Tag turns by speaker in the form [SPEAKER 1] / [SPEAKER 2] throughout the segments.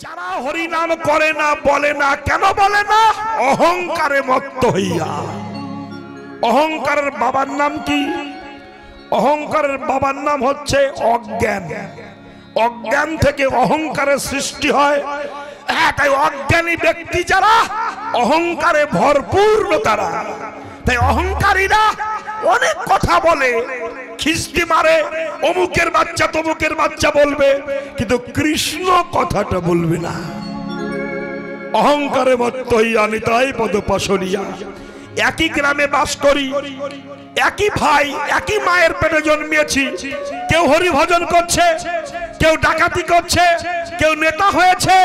[SPEAKER 1] যারা হরি নাম করে না বলে না কেন বলে না? অহংকারে মত্ত হইয়া। অহংকারের বাবার নাম কি? অহংকারের বাবার নাম হচ্ছে অজ্ঞান। অজ্ঞান থেকে অহংকারের সৃষ্টি হয়। তাই অজ্ঞানী ব্যক্তি যারা অহংকারে ভরপুর তারা, তাই অহংকারীরা অনেক কথা বলে, খিস্তি মারে, অমুকের বাচ্চা তমুকের বাচ্চা বলবে, কিন্তু কৃষ্ণ কথাটা বলবে না। অহংকারে মত্ত হইয়া নিতাই পদপাশরিয়া। একই গ্রামে বাস করি, একই ভাই, একই মায়ের পেটে জন্মিয়েছি। কেউ হরি ভজন করছে, কেউ ডাকাতি করছে, কেউ নেতা হয়েছে,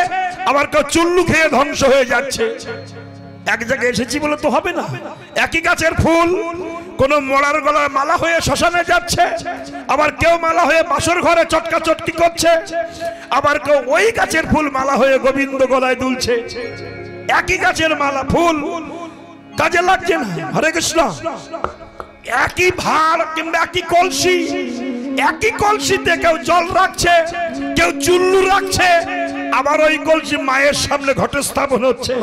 [SPEAKER 1] আবার কেউ চুল্লু খেয়ে ধ্বংস হয়ে যাচ্ছে। এক জায়গায় এসেছি বলে তো হবে না। একই গাছের ফুল কোন মরার গলায় মালা হয়ে শ্মশানে যাচ্ছে, আবার কেউ মালা হয়ে বাসর ঘরে চটকা চটকি করছে, আবার কেউ ওই গাছের ফুল মালা হয়ে গোবিন্দ গলায় দুলছে। একই গাছের মালা ফুল কাজে লাগছে না। হরে কৃষ্ণ। একই ভার কিংবা একই কলসি, একই কলসিতে কেউ জল রাখছে, কেউ চুল্লু রাখছে, আবার ওই কলসি মায়ের সামনে ঘটে স্থাপন হচ্ছে,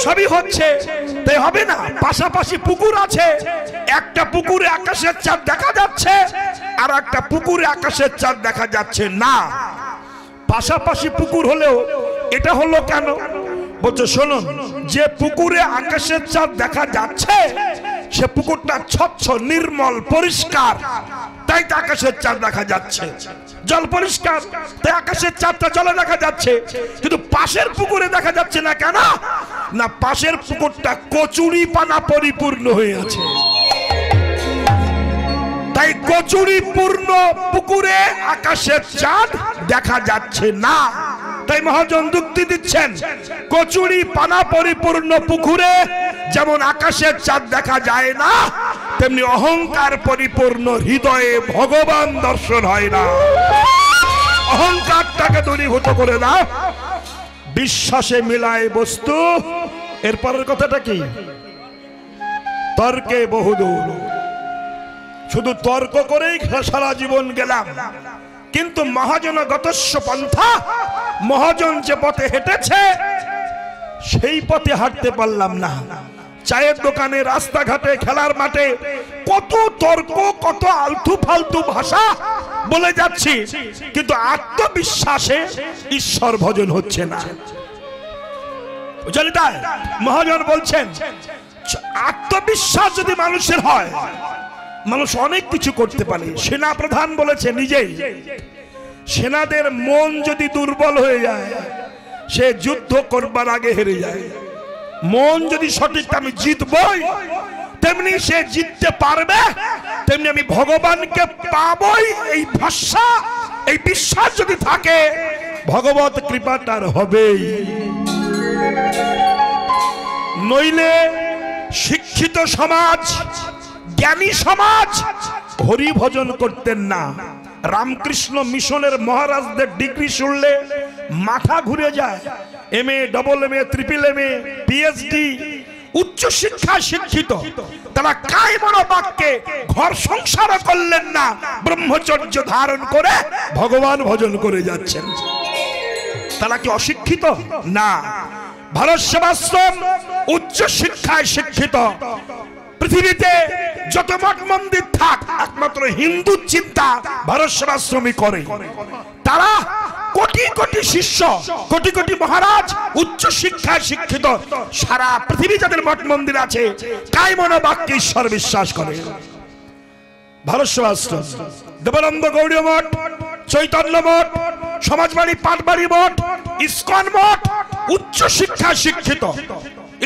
[SPEAKER 1] সবই হচ্ছে। তাই হবে না। পাশাপাশি পুকুর আছে, একটা পুকুরে আকাশের চাঁদ দেখা যাচ্ছে, আর একটা পুকুরে আকাশের চাঁদ দেখা যাচ্ছে না। পাশাপাশি পুকুর হলেও এটা হলো কেন বলছো? শুনুন, যে পুকুরে আকাশের চাঁদ দেখা যাচ্ছে সে পুকুরটা স্বচ্ছ, নির্মল, পরিষ্কার, তাই তো আকাশের চাঁদ দেখা যাচ্ছে। জল পরিষ্কার, তাই আকাশের চাঁদটা জলে দেখা যাচ্ছে। কিন্তু পাশের পুকুরে দেখা যাচ্ছে না কেন? না, পাশের পুকুরটা কচুরি পানা পরিপূর্ণ হয়ে আছে। তাই কচুরি পূর্ণ পুকুরে আকাশের চাঁদ দেখা যাচ্ছে না। তাই মহাজন যুক্তি দিচ্ছেন, কচুরি পানা পরিপূর্ণ পুকুরে যেমন আকাশের চাঁদ দেখা যায় না, তেমনি অহংকার পরিপূর্ণ হৃদয়ে ভগবান দর্শন হয় না। অহংকারটাকে দূরীভূত করে না, বিশ্বাসে মিলায় বস্তু। এরপরের কথাটা কি? তর্কে বহুদূর। শুধু তর্ক করেই সারা জীবন গেলাম, কিন্তু মহাজন গতস্য পন্থা, মহাজন যে পথে হেঁটেছে সেই পথে হাঁটতে পারলাম না। চায়ের দোকানে, রাস্তাঘাটে, খেলার মাঠে কত তর্ক, কত আলতু ফালতু ভাষা বলে যাচ্ছি, কিন্তু আত্মবিশ্বাসে ঈশ্বর ভজন হচ্ছে না। বুঝলি? তাই মহাজন বলছেন, আত্মবিশ্বাস যদি মানুষের হয়, মানুষ অনেক কিছু করতে পারে। সেনা প্রধান বলেছে নিজেই, সেনাদের মন যদি দুর্বল হয়ে যায় সে যুদ্ধ করবার আগে হেরে যায়। মন যদি সঠিক আমি জিতবই, তেমনি সে জিততে পারবে, তেমনি আমি ভগবানকে পাবই, এই ভরসা, এই বিশ্বাস যদি থাকে, ভগবত কৃপা তার হবেই। নইলে শিক্ষিত সমাজ, জ্ঞানী সমাজ হরি ভজন করতেন না। রামকৃষ্ণ মিশনের মহারাজদের ডিগ্রি শুনলে মাথা ঘুরে যায়। MA, AA, MA, PhD, উচ্চ শিক্ষা শিক্ষিত, তারা কায়মন বাক্যে ঘর সংসার করলেন না, ব্রহ্মচর্য ধারণ করে ভগবান ভজন করে যাচ্ছেন। তারা কি অশিক্ষিত? না। ভারত সেবাশ্রম উচ্চ শিক্ষায় শিক্ষিত। পৃথিবীতে যত মঠ মন্দির থাক, একমাত্র হিন্দু চিন্তা ভারত সেবাশ্রমী করে। তারা কোটি কোটি শিষ্য, কোটি কোটি মহারাজ উচ্চ শিক্ষায় শিক্ষিত। সারা পৃথিবী যাদের মঠ মন্দির আছে, কায়মন বাক্যে ঈশ্বর বিশ্বাস করে। ভারত সেবাশ্রম, দেবানন্দ গৌড়ীয় মঠ, চৈতন্য মঠ, সমাজবাড়ি পাটবাড়ি মঠ, ইস্কন মঠ উচ্চ শিক্ষায় শিক্ষিত।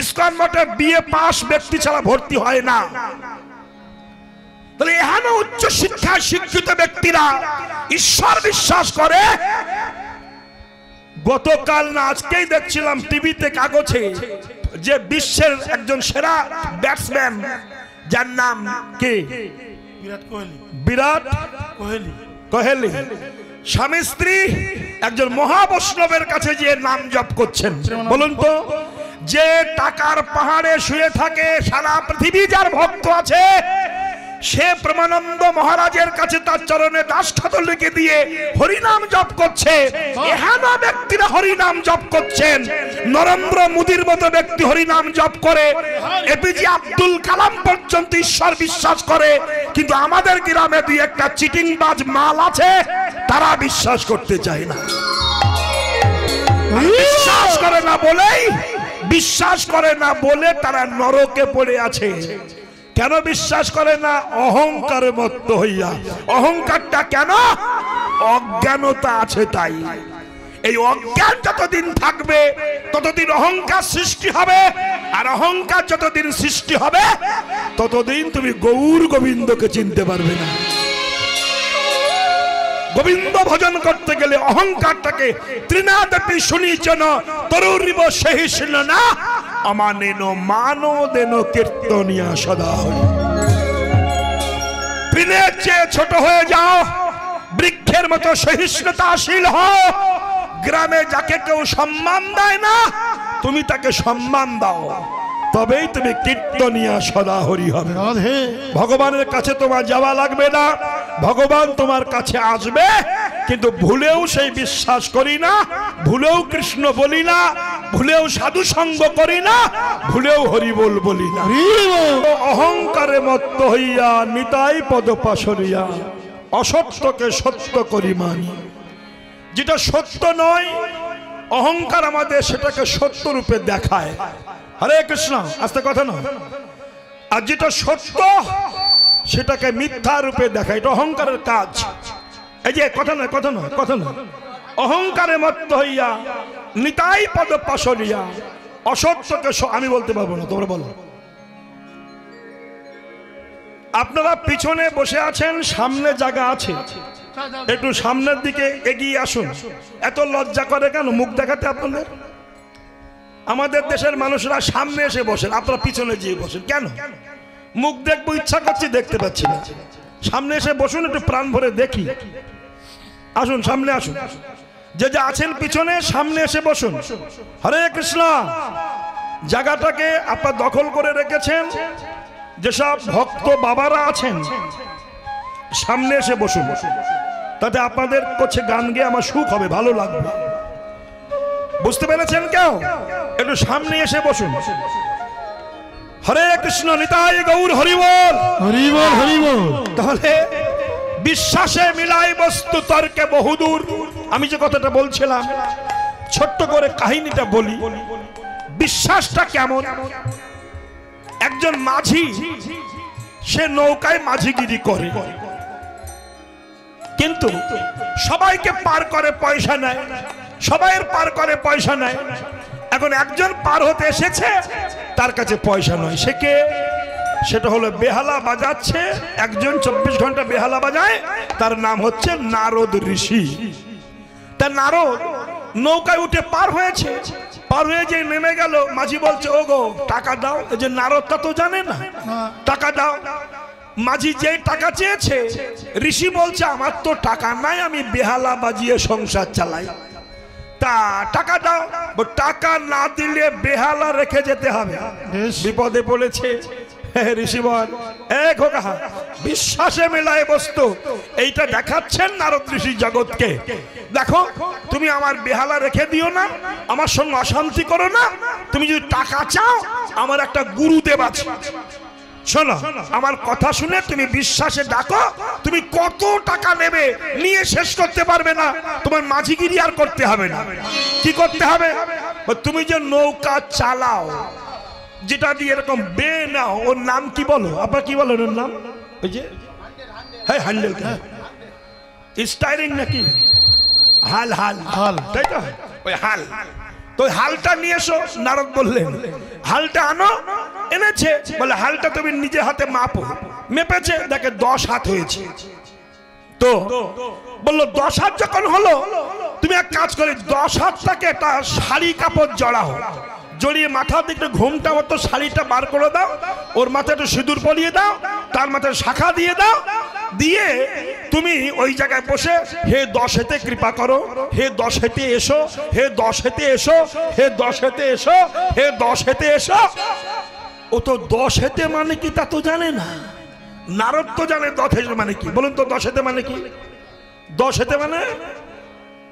[SPEAKER 1] ইস্কন মঠে BA পাস ব্যক্তি ছাড়া ভর্তি হয় না। তাহলে এখানে উচ্চ শিক্ষায় শিক্ষিত ব্যক্তিরা ঈশ্বর বিশ্বাস করে। গতকাল না আজকেই দেখছিলাম টিভিতে, কাগজে, যে বিশ্বের একজন সেরা ব্যাটসম্যান, যার নাম কি? বিরাট কোহলি। স্বামী স্ত্রী একজন মহাবৈষ্ণবের কাছে গিয়ে নাম জপ করছেন। বলুন তো, যে টাকার পাহাড়ে শুয়ে থাকে, সারা পৃথিবী যার ভক্ত আছে, সে প্রেমানন্দ মহারাজের কাছে তার চরণে দাসখাত লিখে দিয়ে হরিনাম জপ করছে। এহেন ব্যক্তিরা হরিনাম জপ করছেন। নরেন্দ্র মোদীর মতো ব্যক্তি হরিনাম জপ করে, এপিজে আব্দুল কালাম পর্যন্ত ঈশ্বর বিশ্বাস করে, কিন্তু আমাদের গ্রামে দুই একটা চিটিংবাজ মাল আছে, তারা বিশ্বাস করতে চায় না। বিশ্বাস করে না বলে তারা নরকে পড়ে আছে। কেন বিশ্বাস করে না? অহংকারে মত্ত হইয়া। অহংকারটা কেন? অজ্ঞানতা আছে তাই। এই অজ্ঞান যতদিন থাকবে ততদিন অহংকার সৃষ্টি হবে, আর অহংকার যতদিন সৃষ্টি হবে ততদিন তুমি গৌর গোবিন্দকে চিনতে পারবে না। গোবিন্দ ভজন করতে গেলে অহংকারটাকে ত্রিনাদপি শুনিছেন তরুরিব সহিষ্ণ না অমানেন মানো দেন কীর্তনিয়া সদা হরি। তৃণের চেয়ে ছোট হয়ে যাও, বৃক্ষের মতো সহিষ্ণুতাশীল হও। গ্রামে যাকে কেউ সম্মান দেয় না, তুমি তাকে সম্মান দাও, তবেই তুমি কীর্তনিয়া সদা হরি হবে। ভগবানের কাছে তোমার যাওয়া লাগবে না, ভগবান তোমার কাছে আসবে। কিন্তু ভুলেও সেই বিশ্বাস করি না, ভুলেও কৃষ্ণ বলি না, ভুলেও সাধু সঙ্গ করি না, ভুলেও হরিবোল বলি না। অহংকারে মত্ত হইয়া নিতাই পদ পাশরিয়া অসত্যকে সত্য করি মানি। যেটা সত্য নয়, অহংকার আমাদের সেটাকে সত্য রূপে দেখায়। হরে কৃষ্ণ, আস্তে কথা নয়। আর যেটা সত্য সেটাকে মিথ্যা রূপে দেখায়, এটা অহংকারের কাজ। এই যে কথা নয়, কথা নয়, কথা নয়। অহংকারে মত্ত হইয়া নিতাই পদ পাশরিয়া অসত্যকে আমি বলতে পারবো না, তোমরা বলো। আপনারা পিছনে বসে আছেন, সামনে জায়গা আছে, একটু সামনের দিকে এগিয়ে আসুন। এত লজ্জা করে কেন মুখ দেখাতে আপনাদের? আমাদের দেশের মানুষরা সামনে এসে বসেন, আপনারা পিছনে গিয়ে বসেন কেন? মুখ দেখবো ইচ্ছা করছি, দেখতে পাচ্ছি না। সামনে এসে বসুন, একটু প্রাণ ভরে দেখি। আসুন, সামনে আসুন। যে যে আছেন পিছনে, সামনে এসে বসুন। হরে কৃষ্ণ। জায়গাটাকে আপনারা দখল করে রেখেছেন। যেসব ভক্ত বাবারা আছেন সামনে এসে বসুন, তাতে আপনাদের কাছে গান গেয়ে আমার সুখ হবে, ভালো লাগবে। বুঝতে পেরেছেন কেউ? একটু সামনে এসে বসুন। হরে কৃষ্ণ, নিতাই গৌর হরিবোল, হরিবোল, হরিবোল। তাহলে বিশ্বাসে মিলাই বস্তু তর্কে বহুদূর। আমি যে কথাটা বলছিলাম, ছোট্ট করে কাহিনীটা বলি। বিশ্বাসটা কেমন? একজন মাঝি, সে নৌকায় মাঝিগিরি করে, কিন্তু সবাইকে পার করে পয়সা নেয়, সবাইয়ের পার করে পয়সা নেয়। এখন একজন পার হতে এসেছে, তার কাছে পয়সা নয়। সে কে? সেটা হলো বেহালা বাজাচ্ছে, একজন 24 ঘন্টা বেহালা বাজায়, তার নাম হচ্ছে নারদ ঋষি। তার নারদ নৌকায় উঠে পার হয়েছে, পার হয়ে যে নেমে গেল, মাঝি বলছে ও গো টাকা দাও। এই যে নারদটা তো জানে না, টাকা দাও। মাঝি যেই টাকা চেয়েছে, ঋষি বলছে আমার তো টাকা নাই, আমি বেহালা বাজিয়ে সংসার চালাই, তা টাকা দাও। টাকা না দিলে বেহালা রেখে যেতে হবে, বিপদে পড়েছে। ঋষি বল, বিশ্বাসে মেলায় বস্তু। এইটা দেখাচ্ছেন নারদ ঋষি জগৎকে। দেখো, তুমি আমার বেহালা রেখে দিও না, আমার সঙ্গে অশান্তি করো না। তুমি যদি টাকা চাও, আমার একটা গুরুদেব আছে, শোনো আমার কথা শুনে তুমি বিশ্বাসে ডাকো। তুমি কত টাকা নেবে নিয়ে শেষ করতে পারবে না, তোমার মাঝিগিরি আর করতে হবে না। কি করতে হবে? তুমি যে নৌকা চালাও, যেটা দিয়ে এরকম বে নাও, ওর নাম কি বলো? আপনার কি বলেন ওর নাম? ওই যে হ্যাঁ, হ্যান্ডেল, স্টাইরিং নাকি? হাল, হাল, হাল, তাই তো? ওই হাল। তো হালটা নিয়ে এসো। নারদ বললেন হালটা আনো। এনেছে, বলে হালটা তুমি নিজে হাতে মাপো। মেপেছে, দেখে 10 হাত হয়েছে। তো বললো 10 হাত যখন হলো, তুমি এক কাজ করে 10 হাতটাকে একটা শাড়ি কাপড় জড়াও, জড়িয়ে মাথার দিকটা ঘুমটা মতো শাড়িটা বার করে দাও, ওর মাথায় একটু সিঁদুর পরিয়ে দাও, তার মাথায় শাখা দিয়ে দাও, দিয়ে তুমি ওই জায়গায় বসে হে 10 হেতে কৃপা করো, হে 10 হেতে এসো, হে 10 হেতে এসো, হে 10 হেতে এসো, হে 10 হেতে এসো। ও তো 10 হেতে মানে কি তা তো জানে না। নারদ তো জানে দশেতে মানে কি, বলুন তো দশেতে মানে কি? দশেতে মানে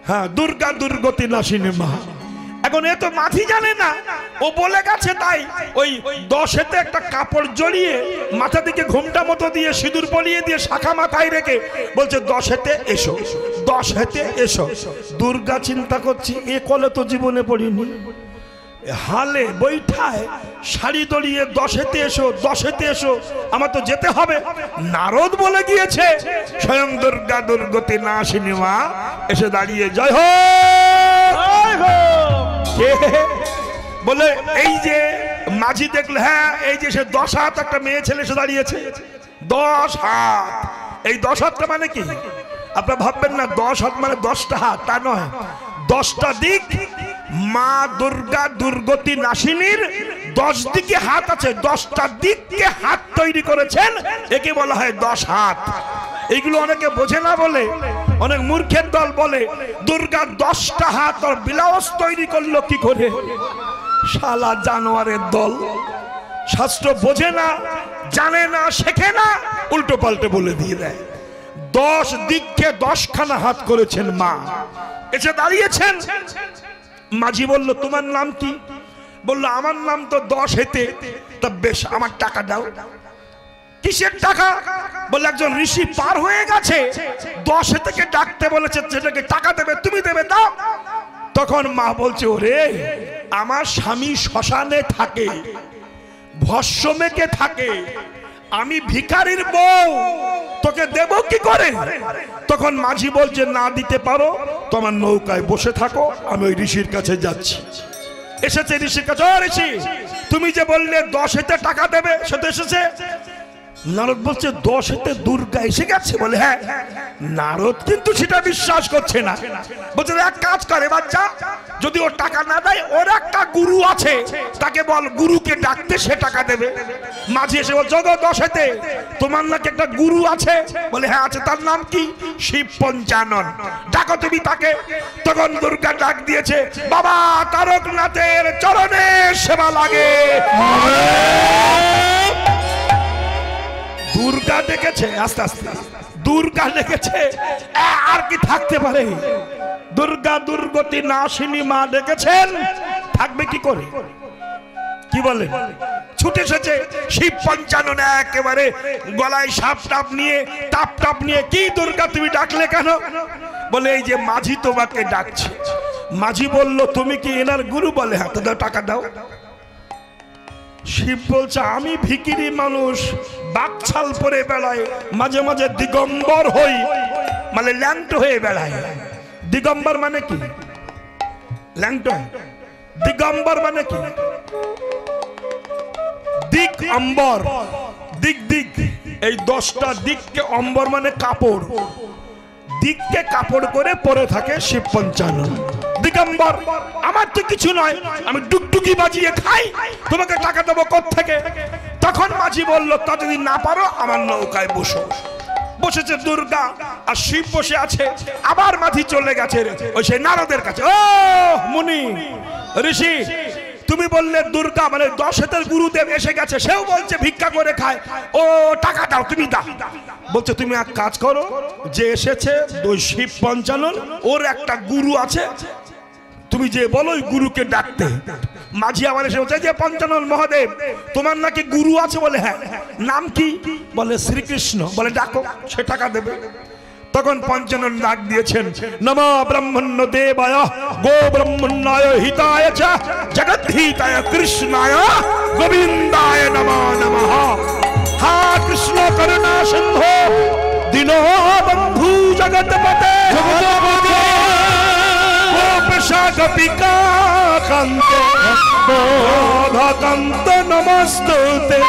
[SPEAKER 1] হ্যাঁ দুর্গা দুর্গতি নাশিনী মা। এখন এ তো মাঝি জানে না, ও বলে গেছে তাই ওই দশেতে একটা কাপড় জড়িয়ে মাথা দিকে ঘুমটা মতো দিয়ে সিঁদুর পরিয়ে দিয়ে শাখা মাথায় রেখে বলছে দশেতে এসো, দশেতে এসো। দুর্গা চিন্তা করছি এ কলে তো জীবনে পড়িনি, হালে বৈঠায় শাড়ি দড়িয়ে দশেতে এসো, দশেতে এসো, আমার তো যেতে হবে। নারদ বলে গিয়েছে স্বয়ং দুর্গা দুর্গতি নাশিনী মা এসে দাঁড়িয়ে জয় হো বলে। এই যে মাঝি দেখলে হ্যাঁ এই যে সে 10 হাত একটা মেয়ে ছেলে এসে দাঁড়িয়েছে, 10 হাত। এই 10 হাতটা মানে কি? আপনারা ভাববেন না 10 হাত মানে 10টা হাত, তা নয়, 10টা দিক। মা দুর্গা দুর্গতি নাশিনীর 10 দিকে হাত আছে, 10টা দিককে হাত তৈরি করেছেন, একে বলা হয় 10 হাত। এইগুলো অনেকে বোঝে না বলে অনেক মূর্খের দল বলে দুর্গা 10টা হাত আর ব্লাউজ তৈরি করলো কি করে। শালা জানোয়ারের দল, শাস্ত্র বোঝে না, জানে না, শেখে না, উল্টো পাল্টে বলে দিয়ে দেয়। 10 দিককে 10খানা হাত করেছেন মা, এসে দাঁড়িয়েছেন। মাঝি বলল তোমার নাম কি? বললো আমার নাম তো 10 হেতে। তা বেশ, আমার টাকা দাও। কিসের টাকা? বলে একজন ঋষি পার হয়ে গেছে, 10 হেতেকে ডাকতে বলেছে, সেটাকে টাকা দেবে, তুমি দেবে, দাও। তখন মা বলছে ওরে আমার স্বামী শ্মশানে থাকে, ভস্য মেখে থাকে, আমি ভিখারির বউ, তোকে দেব কি করে? তখন মাঝি বলছে না দিতে পারো তোমার নৌকায় বসে থাকো, আমি ওই ঋষির কাছে যাচ্ছি। এসেছে ঋষির কাছে, ও ঋষি তুমি যে বললে 10 হেতে টাকা দেবে, সে তো এসেছে। নারদ বলছে 10 হেতে দুর্গা এসে গেছে? বলে হ্যাঁ। নারদ কিন্তু সেটা বিশ্বাস করছে না, বলছে এক কাজ করে বাচ্চা, যদি ওর টাকা না দেয় ওর একটা গুরু আছে, তাকে বল গুরুকে ডাকতে, সে টাকা দেবে। মাঝি এসে বলছে 10 হেতে তোমার নাকি একটা গুরু আছে? বলে হ্যাঁ আছে। তার নাম কি? শিব পঞ্চানন, ডাকো তুমি তাকে। তখন দুর্গা ডাক দিয়েছে, বাবা তারকনাথের চরণে সেবা লাগে। দুর্গা ডেকেছে, আস্তে আস্তে দুর্গা ডেকেছে, আর কি থাকতে পারে? দুর্গা দুর্গতি নাশিনী মা ডেকেছেন, থাকবে কি করে? কি বলে? ছুটে এসেছে শিব পঞ্চানন, একেবারে গলায় সাপ টাপ নিয়ে, তাপ টাপ নিয়ে। কি দুর্গা তুমি ডাকলে কেন? বলে এই যে মাঝি তোমাকে ডাকছে। মাঝি বলল তুমি কি এনার গুরু? বলে হ্যাঁ। তো টাকা দাও। শিব বলছে আমি ভিখিরি মানুষ, বাকছাল পরে বেড়াই, মাঝে মাঝে দিগম্বর হই, মানে ল্যাংটো হয়ে বেড়াই। দিগম্বর মানে কি? ল্যাংটো। দিগম্বর মানে কি? দিক অম্বর, দিক দিক, এই 10টা দিককে অম্বর মানে কাপড়, দিককে কাপড় করে পরে থাকে শিব পঞ্চানন। দিগম্বর আমার তো কিছু নয়, আমি ডুগডুগি বাজিয়ে খাই, তোমাকে টাকা দেবো কোত্থেকে? তখন মাঝি বলল তা যদি না পারো আমার নৌকায় বসো। বসেছে দুর্গা আর শিব বসে আছে। আবার মাঝি চলে গেছে ওই সেই নারদের কাছে, ও মুনি ঋষি তুমি বললে দুর্গা মানে 10 হেতের গুরুদেব এসে গেছে, সেও বলছে ভিক্ষা করে খায়, ও টাকা দাও, তুমি দাও। বলছে তুমি এক কাজ করো, যে এসেছে ওই শিব পঞ্চানন, ওর একটা গুরু আছে, তুমি যে বলো ওই গুরুকে ডাকতে। মাঝি আবার এসে বলছে যে পঞ্চানন মহাদেব তোমার নাকি গুরু আছে? বলে হ্যাঁ। নাম কি? বলে শ্রীকৃষ্ণ। বলে ডাকো, সে টাকা দেবে। তখন পঞ্চানন ডাক দিয়েছেন, নমো ব্রহ্মণ্য দেবায় গো ব্রহ্মণ্যায় হিতায় চ জগদ্ধিতায় কৃষ্ণায় গোবিন্দায় নমো নমঃ। হা কৃষ্ণ করুণা সিন্ধো দীনো বন্ধু জগৎপতে গোপেশা গোপিকা কান্ত রাধা কান্ত নমস্তুতে।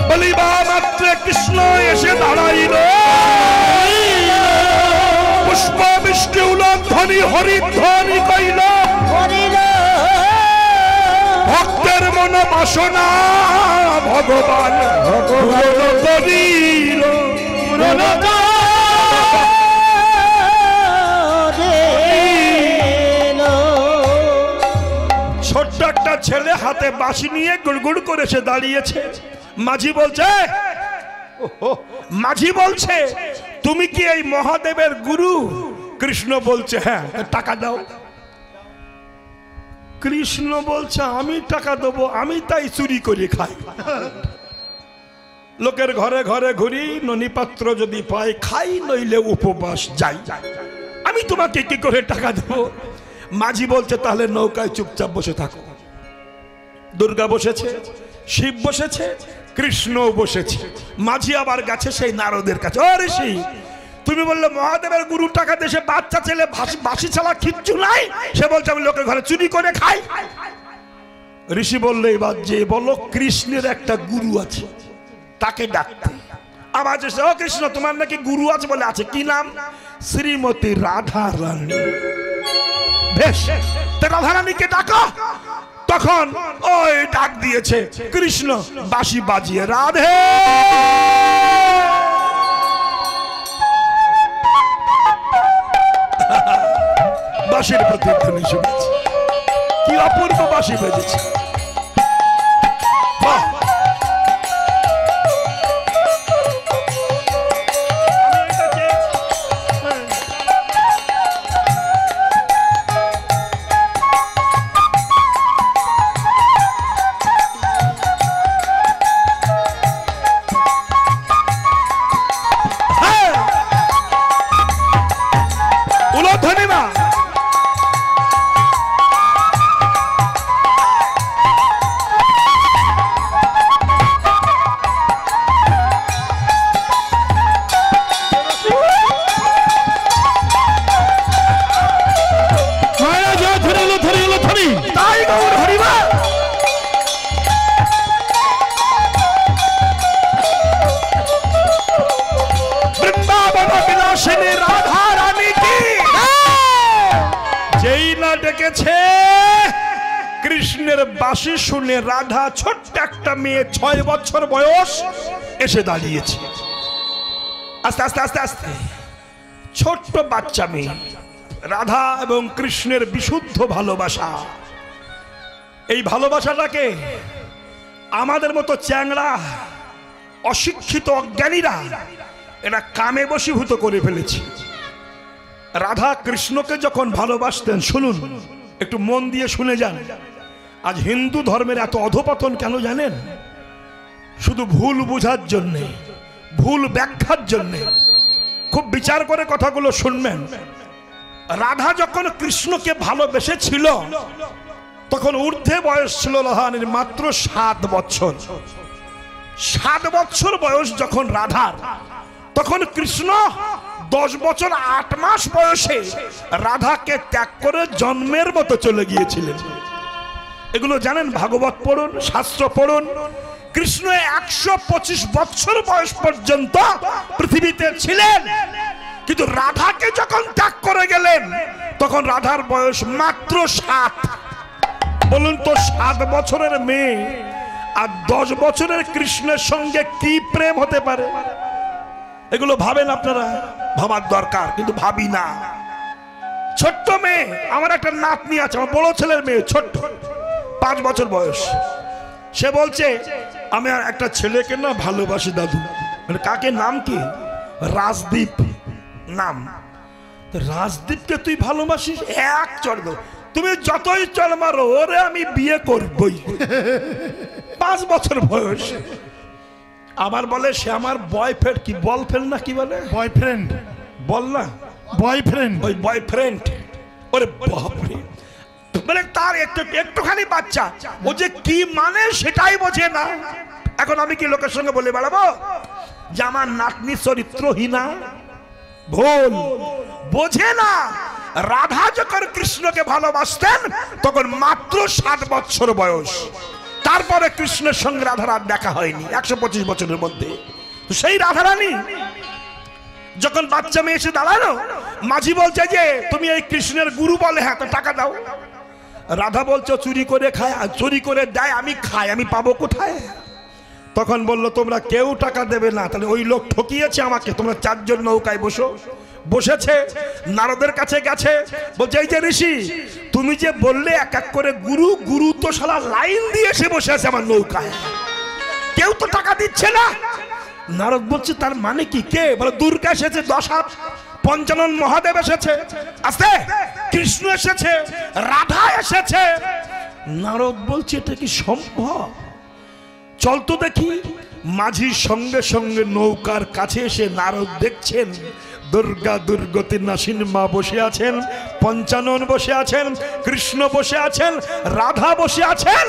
[SPEAKER 1] বলিবা মাত্র কৃষ্ণ এসে দাঁড়াইল, পুষ্প বৃষ্টি উলধ্বনি হরিধ্বনি কইল, ভক্তের মন বাসনা ভগবান পূরণ করিল। হাতে বাঁশি নিয়ে গুড়গুড় করে সে দাঁড়িয়েছে। মাঝি বলছে তুমি কি এই মহাদেবের গুরু? কৃষ্ণ বলছে হ্যাঁ, টাকা দাও। কৃষ্ণ বলছে আমি টাকা দেবো? আমি তাই চুরি করে খাই, লোকের ঘরে ঘরে ঘুরি, ননিপাত্র যদি পাই খাই, নইলে উপবাস যাই, আমি তোমাকে কি করে টাকা দেবো? মাঝি বলছে তাহলে নৌকায় চুপচাপ বসে থাকো। দুর্গা বসেছে, শিব বসেছে, কৃষ্ণ বসেছে। মাঝি আবার গেছে সেই নারদের কাছে। ও ঋষি, তুমি বললে মহাদেবের গুরু টাকা দেশে বাচ্চা ছেলে বাসি ছাড়া কিচ্ছু নাই, সে বলছে আমি লোকের ঘরে চুরি করে খাই। ঋষি বললে এবার যে বলো কৃষ্ণের একটা গুরু আছে, তাকে ডাকতে। আবার ও কৃষ্ণ তোমার নাকি গুরু আছে? বলে আছে। কি নাম? শ্রীমতী রাধা রানী। বেশ, রাধা রানীকে ডাকো। তখন ওই ডাক দিয়েছে কৃষ্ণ বাঁশি বাজিয়ে, রাধে বাঁশির প্রতিধ্বনি শুনেছি, কি অপূর্ব বাঁশি বেজেছে। কৃষ্ণের বাঁশি শুনে রাধা ছোট্ট একটা মেয়ে 6 বছর বয়স এসে দাঁড়িয়েছে। আস্তে আস্তে আস্তে আস্তে ছোট্ট বাচ্চা মেয়ে। রাধা এবং কৃষ্ণের বিশুদ্ধ ভালোবাসা, এই ভালোবাসাটাকে আমাদের মতো চ্যাংড়া অশিক্ষিত অজ্ঞানীরা এরা কামে বশীভূত করে ফেলেছে। রাধা কৃষ্ণকে যখন ভালোবাসতেন, শুনুন একটু মন দিয়ে শুনে যান। আজ হিন্দু ধর্মের এত অধপতন কেন জানেন? শুধু ভুল বোঝার জন্যে, ভুল ব্যাখ্যার জন্যে। খুব বিচার করে কথাগুলো শুনবেন। রাধা যখন কৃষ্ণকে ভালোবেসেছিল তখন ঊর্ধ্বে বয়স ছিল রাধারানীর মাত্র 7 বছর। 7 বছর বয়স যখন রাধার, তখন কৃষ্ণ 10 বছর 8 মাস বয়সে রাধাকে ত্যাগ করে জন্মের মতো চলে গিয়েছিলেন। এগুলো জানেন? ভাগবত পড়ুন, শাস্ত্র পড়ুন। কৃষ্ণ 125 বছর বয়স পর্যন্ত পৃথিবীতে ছিলেন, কিন্তু রাধাকে যখন ত্যাগ করে গেলেন তখন রাধার বয়স মাত্র 7। বলুন তো 7 বছরের মেয়ে আর 10 বছরের কৃষ্ণের সঙ্গে কি প্রেম হতে পারে? এগুলো ভাবেন আপনারা, ভাবার দরকার, কিন্তু ভাবি না। ছোট্ট মেয়ে, আমার একটা নাতনি আছে, আমার বড় ছেলের মেয়ে, ছোট্ট 5 বছর বয়স। সে বলছে আমি একটা ছেলেকে না ভালোবাসি দাদু। মানে কাকে? নাম কি? রাজদীপ নাম। রাজদীপকে তুই ভালোবাসিস? এক চড় দো, তুমি যতই চড় মারো, ওরে আমি বিয়ে করবই। 5 বছর বয়স। আবার বলে সে আমার বয়ফ্রেন্ড। কি বলফ্রেন্ড না কি বলে? বয়ফ্রেন্ড বল না, বয়ফ্রেন্ড, ওই বয়ফ্রেন্ড। ওরে বাপরে, মানে তার একটুখানি বাচ্চা, ও যে কি মানে সেটাই বোঝে না। এখন আমি কি লোকের সঙ্গে বলে বেড়াবো যে আমার নাতনি চরিত্রহীনা? ভুল, বোঝে না। রাধা যখন কৃষ্ণকে ভালোবাসতেন তখন মাত্র 7 বছর বয়স। তারপরে কৃষ্ণের সঙ্গে রাধার আর দেখা হয়নি 125 বছরের মধ্যে। তো সেই রাধারানী যখন বাচ্চা মেয়ে এসে দাঁড়ালো, মাঝি বলছে যে তুমি এই কৃষ্ণের গুরু? বলে হ্যাঁ। তো টাকা দাও। রাধা বলছে চুরি করে খায়, চুরি করে দেয়, আমি খাই, আমি পাবো কোথায়? তখন বললো তোমরা কেউ টাকা দেবে না। তাহলে ওই লোক ঠকিয়েছে আমাকে, তোমরা 4 জন নৌকায় বসো। বসেছে, নারদের কাছে গেছে, বলছে এই যে ঋষি, তুমি যে বললে এক এক করে গুরু, গুরু তো শালা লাইন দিয়ে এসে বসে আছে আমার নৌকায়, কেউ তো টাকা দিচ্ছে না। নারদ বলছে তার মানে কি? কে? বলে দুর্গা এসেছে, 10 হাত, পঞ্চানন মহাদেব এসেছে, আসতে কৃষ্ণ এসেছে, রাধা এসেছে। নারদ বলছে এটা কি সম্ভব? চল তো দেখি। মাঝির সঙ্গে সঙ্গে নৌকার কাছে এসে নারদ দেখছেন দুর্গা দুর্গতি নাসিন মা বসে আছেন, পঞ্চানন বসে আছেন, কৃষ্ণ বসে আছেন, রাধা বসে আছেন।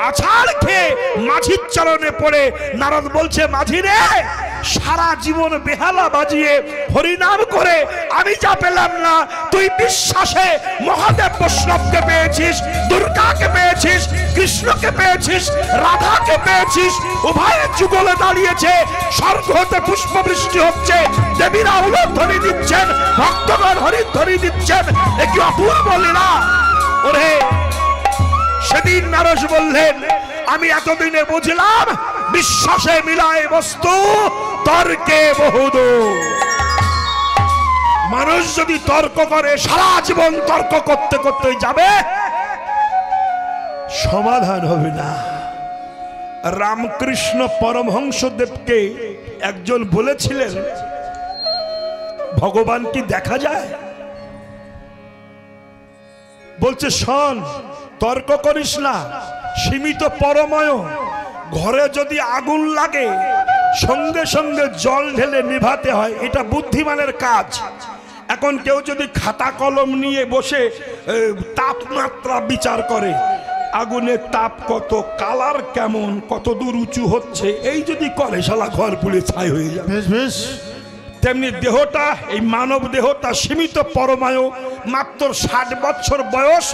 [SPEAKER 1] আছাড় খেয়ে মাঝির চরণে পড়ে নারদ বলছে, মাঝি রে, সারা জীবন বেহালা বাজিয়ে হরিনাম করে আমি যা পেলাম না, তুই বিশ্বাসে মহাদেব বৈষ্ণবকে পেয়েছিস, দুর্গাকে পেয়েছিস, কৃষ্ণকে পেয়েছিস, রাধাকে পেয়েছিস। উভয়ের যুগলে দাঁড়িয়েছে, স্বর্গ হতে পুষ্প বৃষ্টি হচ্ছে, দেবীরা উলধ্বনি দিচ্ছেন, ভক্তগণ হরিধ্বনি দিচ্ছেন। এ কি অপূর্ব লীলা! ওরে সেদিন নারদ বললেন, আমি এতদিনে বুঝলাম বিশ্বাসে মিলায় বস্তু, তর্কে বহুদূর। মানুষ যদি তর্ক করে সারা জীবন তর্ক করতে করতে যাবে, সমাধান হবে না। রামকৃষ্ণ পরমহংসদেবকে একজন বলেছিলেন, ভগবান কি দেখা যায়? বলছে শোন, তর্ক করিস না, সীমিত পরময়। ঘরে যদি আগুন লাগে সঙ্গে সঙ্গে জল ঢেলে নিভাতে হয়, এটা বুদ্ধিমানের কাজ। এখন কেউ যদি খাতা কলম নিয়ে বসে তাপমাত্রা বিচার করে, আগুনের তাপ কত, কালার কেমন, কত দূর উঁচু হচ্ছে, এই যদি করে শালা ঘর পুড়ে ছাই হয়ে যাবে। তেমনি দেহটা, এই মানব দেহটা সীমিত পরমায়ু, মাত্র 60 বছর বয়স।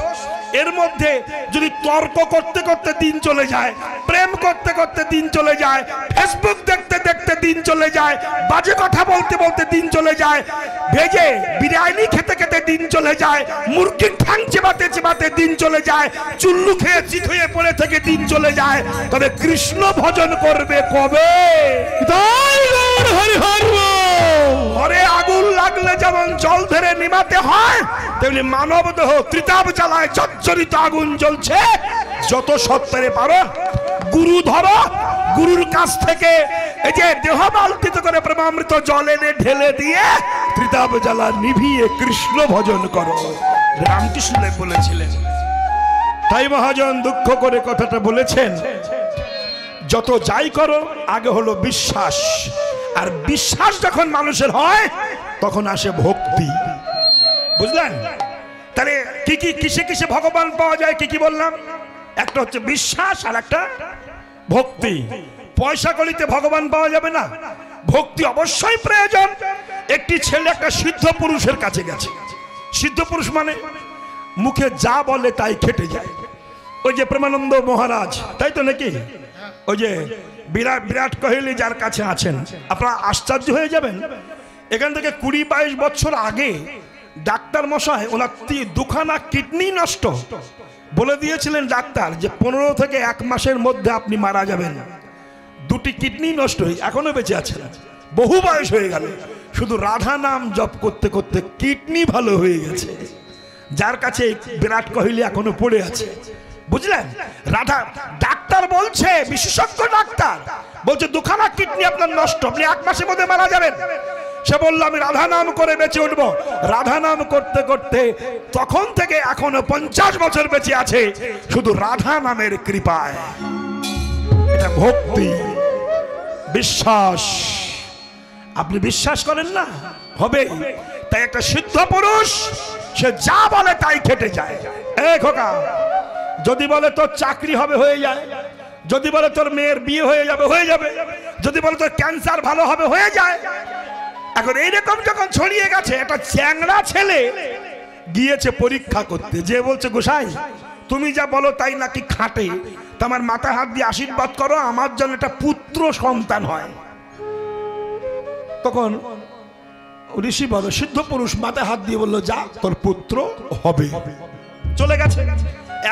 [SPEAKER 1] এর মধ্যে যদি তর্ক করতে করতে দিন চলে যায়, প্রেম করতে করতে দিন চলে যায়, ফেসবুক দেখতে দেখতে দিন চলে যায়, বাজে কথা বলতে বলতে দিন চলে যায়, ভেজে বিরিয়ানি খেতে খেতে দিন চলে যায়, মুরগির ঠ্যাং চেবাতে চেবাতে দিন চলে যায়, চুল্লু খেয়ে চিত হয়ে পড়ে থেকে দিন চলে যায়, তবে কৃষ্ণ ভজন করবে কবে? ঘরে আগুন লাগলে যেমন জল ধরে নিমাতে হয়, তেমনি মানব দেহ ত্রিতাপ জ্বালায় জর্জরিত আগুন জ্বলছে। যত সত্তরে পারো গুরু ধরো, গুরুর কাছ থেকে এই যে দেহ বালতিত করে প্রেমামৃত জল এনে ঢেলে দিয়ে ত্রিতাপ জ্বালা নিভিয়ে কৃষ্ণ ভজন করো। রামকৃষ্ণ বলেছিলেন। তাই মহাজন দুঃখ করে কথাটা বলেছেন, যত যাই করো আগে হলো বিশ্বাস, আর বিশ্বাস যখন মানুষের হয় তখন আসে ভক্তি। বুঝলেন? তাহলে কি কি কিসে কিসে ভগবান পাওয়া যায়? কি কি বললাম? একটা হচ্ছে বিশ্বাস, আর একটা ভক্তি। পয়সা কলিতে ভগবান পাওয়া যাবে না, ভক্তি অবশ্যই প্রয়োজন। একটি ছেলে একটা সিদ্ধ পুরুষের কাছে গেছে। সিদ্ধ পুরুষ মানে মুখে যা বলে তাই খেটে যায়। ওই যে প্রেমানন্দ মহারাজ, তাই তো নাকি? ওই যে বিরাট কোহলি যার কাছে আছেন, আপনারা আশ্চর্য হয়ে যাবেন। এখান থেকে 20-22 বছর আগে ডাক্তার মশাই ওনার 2খানা কিডনি নষ্ট বলে দিয়েছিলেন ডাক্তার, যে 15 থেকে 1 মাসের মধ্যে আপনি মারা যাবেন। 2টি কিডনি নষ্ট হয়ে এখনো বেঁচে আছেন, বহু বয়স হয়ে গেল, শুধু রাধা নাম জপ করতে করতে কিডনি ভালো হয়ে গেছে। যার কাছে বিরাট কোহলি এখনো পড়ে আছে। বুঝলেন? রাধা ডাক্তার বলছে, বিশেষজ্ঞ ডাক্তার বলছে 2খানা কিডনি আপনার নষ্ট, আপনি 1 মাসের মধ্যে মারা যাবেন। সে বলল আমি রাধা নাম করে বেঁচে উঠবো। রাধা নাম করতে করতে তখন থেকে এখনো 50 বছর বেঁচে আছে, শুধু রাধা নামের কৃপায়। এটা ভক্তি, বিশ্বাস। আপনি বিশ্বাস করেন না, হবে। তাই একটা সিদ্ধ পুরুষ, সে যা বলে তাই খেটে যায়। এ খোকা, যদি বলে তোর চাকরি হবে, হয়ে যায়। যদি বলে তোর মেয়ের বিয়ে হয়ে যাবে, হয়ে যাবে। যদি বলে তোর ক্যান্সার ভালো হবে, হয়ে যায়। এখন এইরকম যখন ছড়িয়ে গেছে, একটা চ্যাংড়া ছেলে গিয়েছে পরীক্ষা করতে, যে বলছে গোসাই তুমি যা বলো তাই নাকি খাটে, তোমার মাথায় হাত দিয়ে আশীর্বাদ করো আমার জন্য একটা পুত্র সন্তান হয়। তখন ঋষি বলো, সিদ্ধ পুরুষ মাথায় হাত দিয়ে বললো, যা তোর পুত্র হবে। চলে গেছে।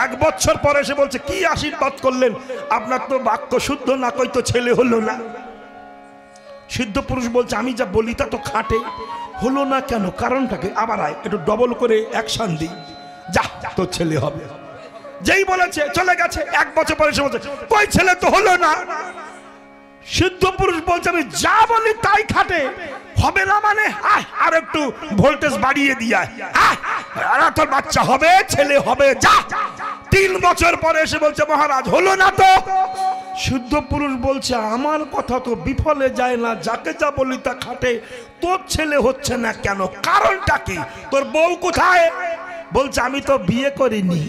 [SPEAKER 1] 1 বছর পরে এসে বলছে, কি আশীর্বাদ করলেন, আপনার তো বাক্য শুদ্ধ না, কই তো ছেলে হলো না। সিদ্ধ পুরুষ বলছে আমি যা বলি তা তো খাটে, হলো না কেন, কারণটাকে আবার আয় একটু ডবল করে অ্যাকশন দিই, যা তোর ছেলে হবে। যেই বলেছে চলে গেছে, 1 বছর পরে এসে বলছে কই ছেলে তো হলো না। সিদ্ধ পুরুষ বলছে আমি যা বলি তাই খাটে, হবে না মানে আয় আর একটু ভোল্টেজ বাড়িয়ে দিয়ে আয়, তোর বাচ্চা হবে, ছেলে হবে, যা। 3 বছর পরে এসে বলছে মহারাজ হলো না তো। সিদ্ধ পুরুষ বলছে আমার কথা তো বিফলে যায় না, যাকে যা বলি তা খাটে, তোর ছেলে হচ্ছে না কেন, কারণটা কি, তোর বউ কোথায়? বলছে আমি তো বিয়ে করিনি।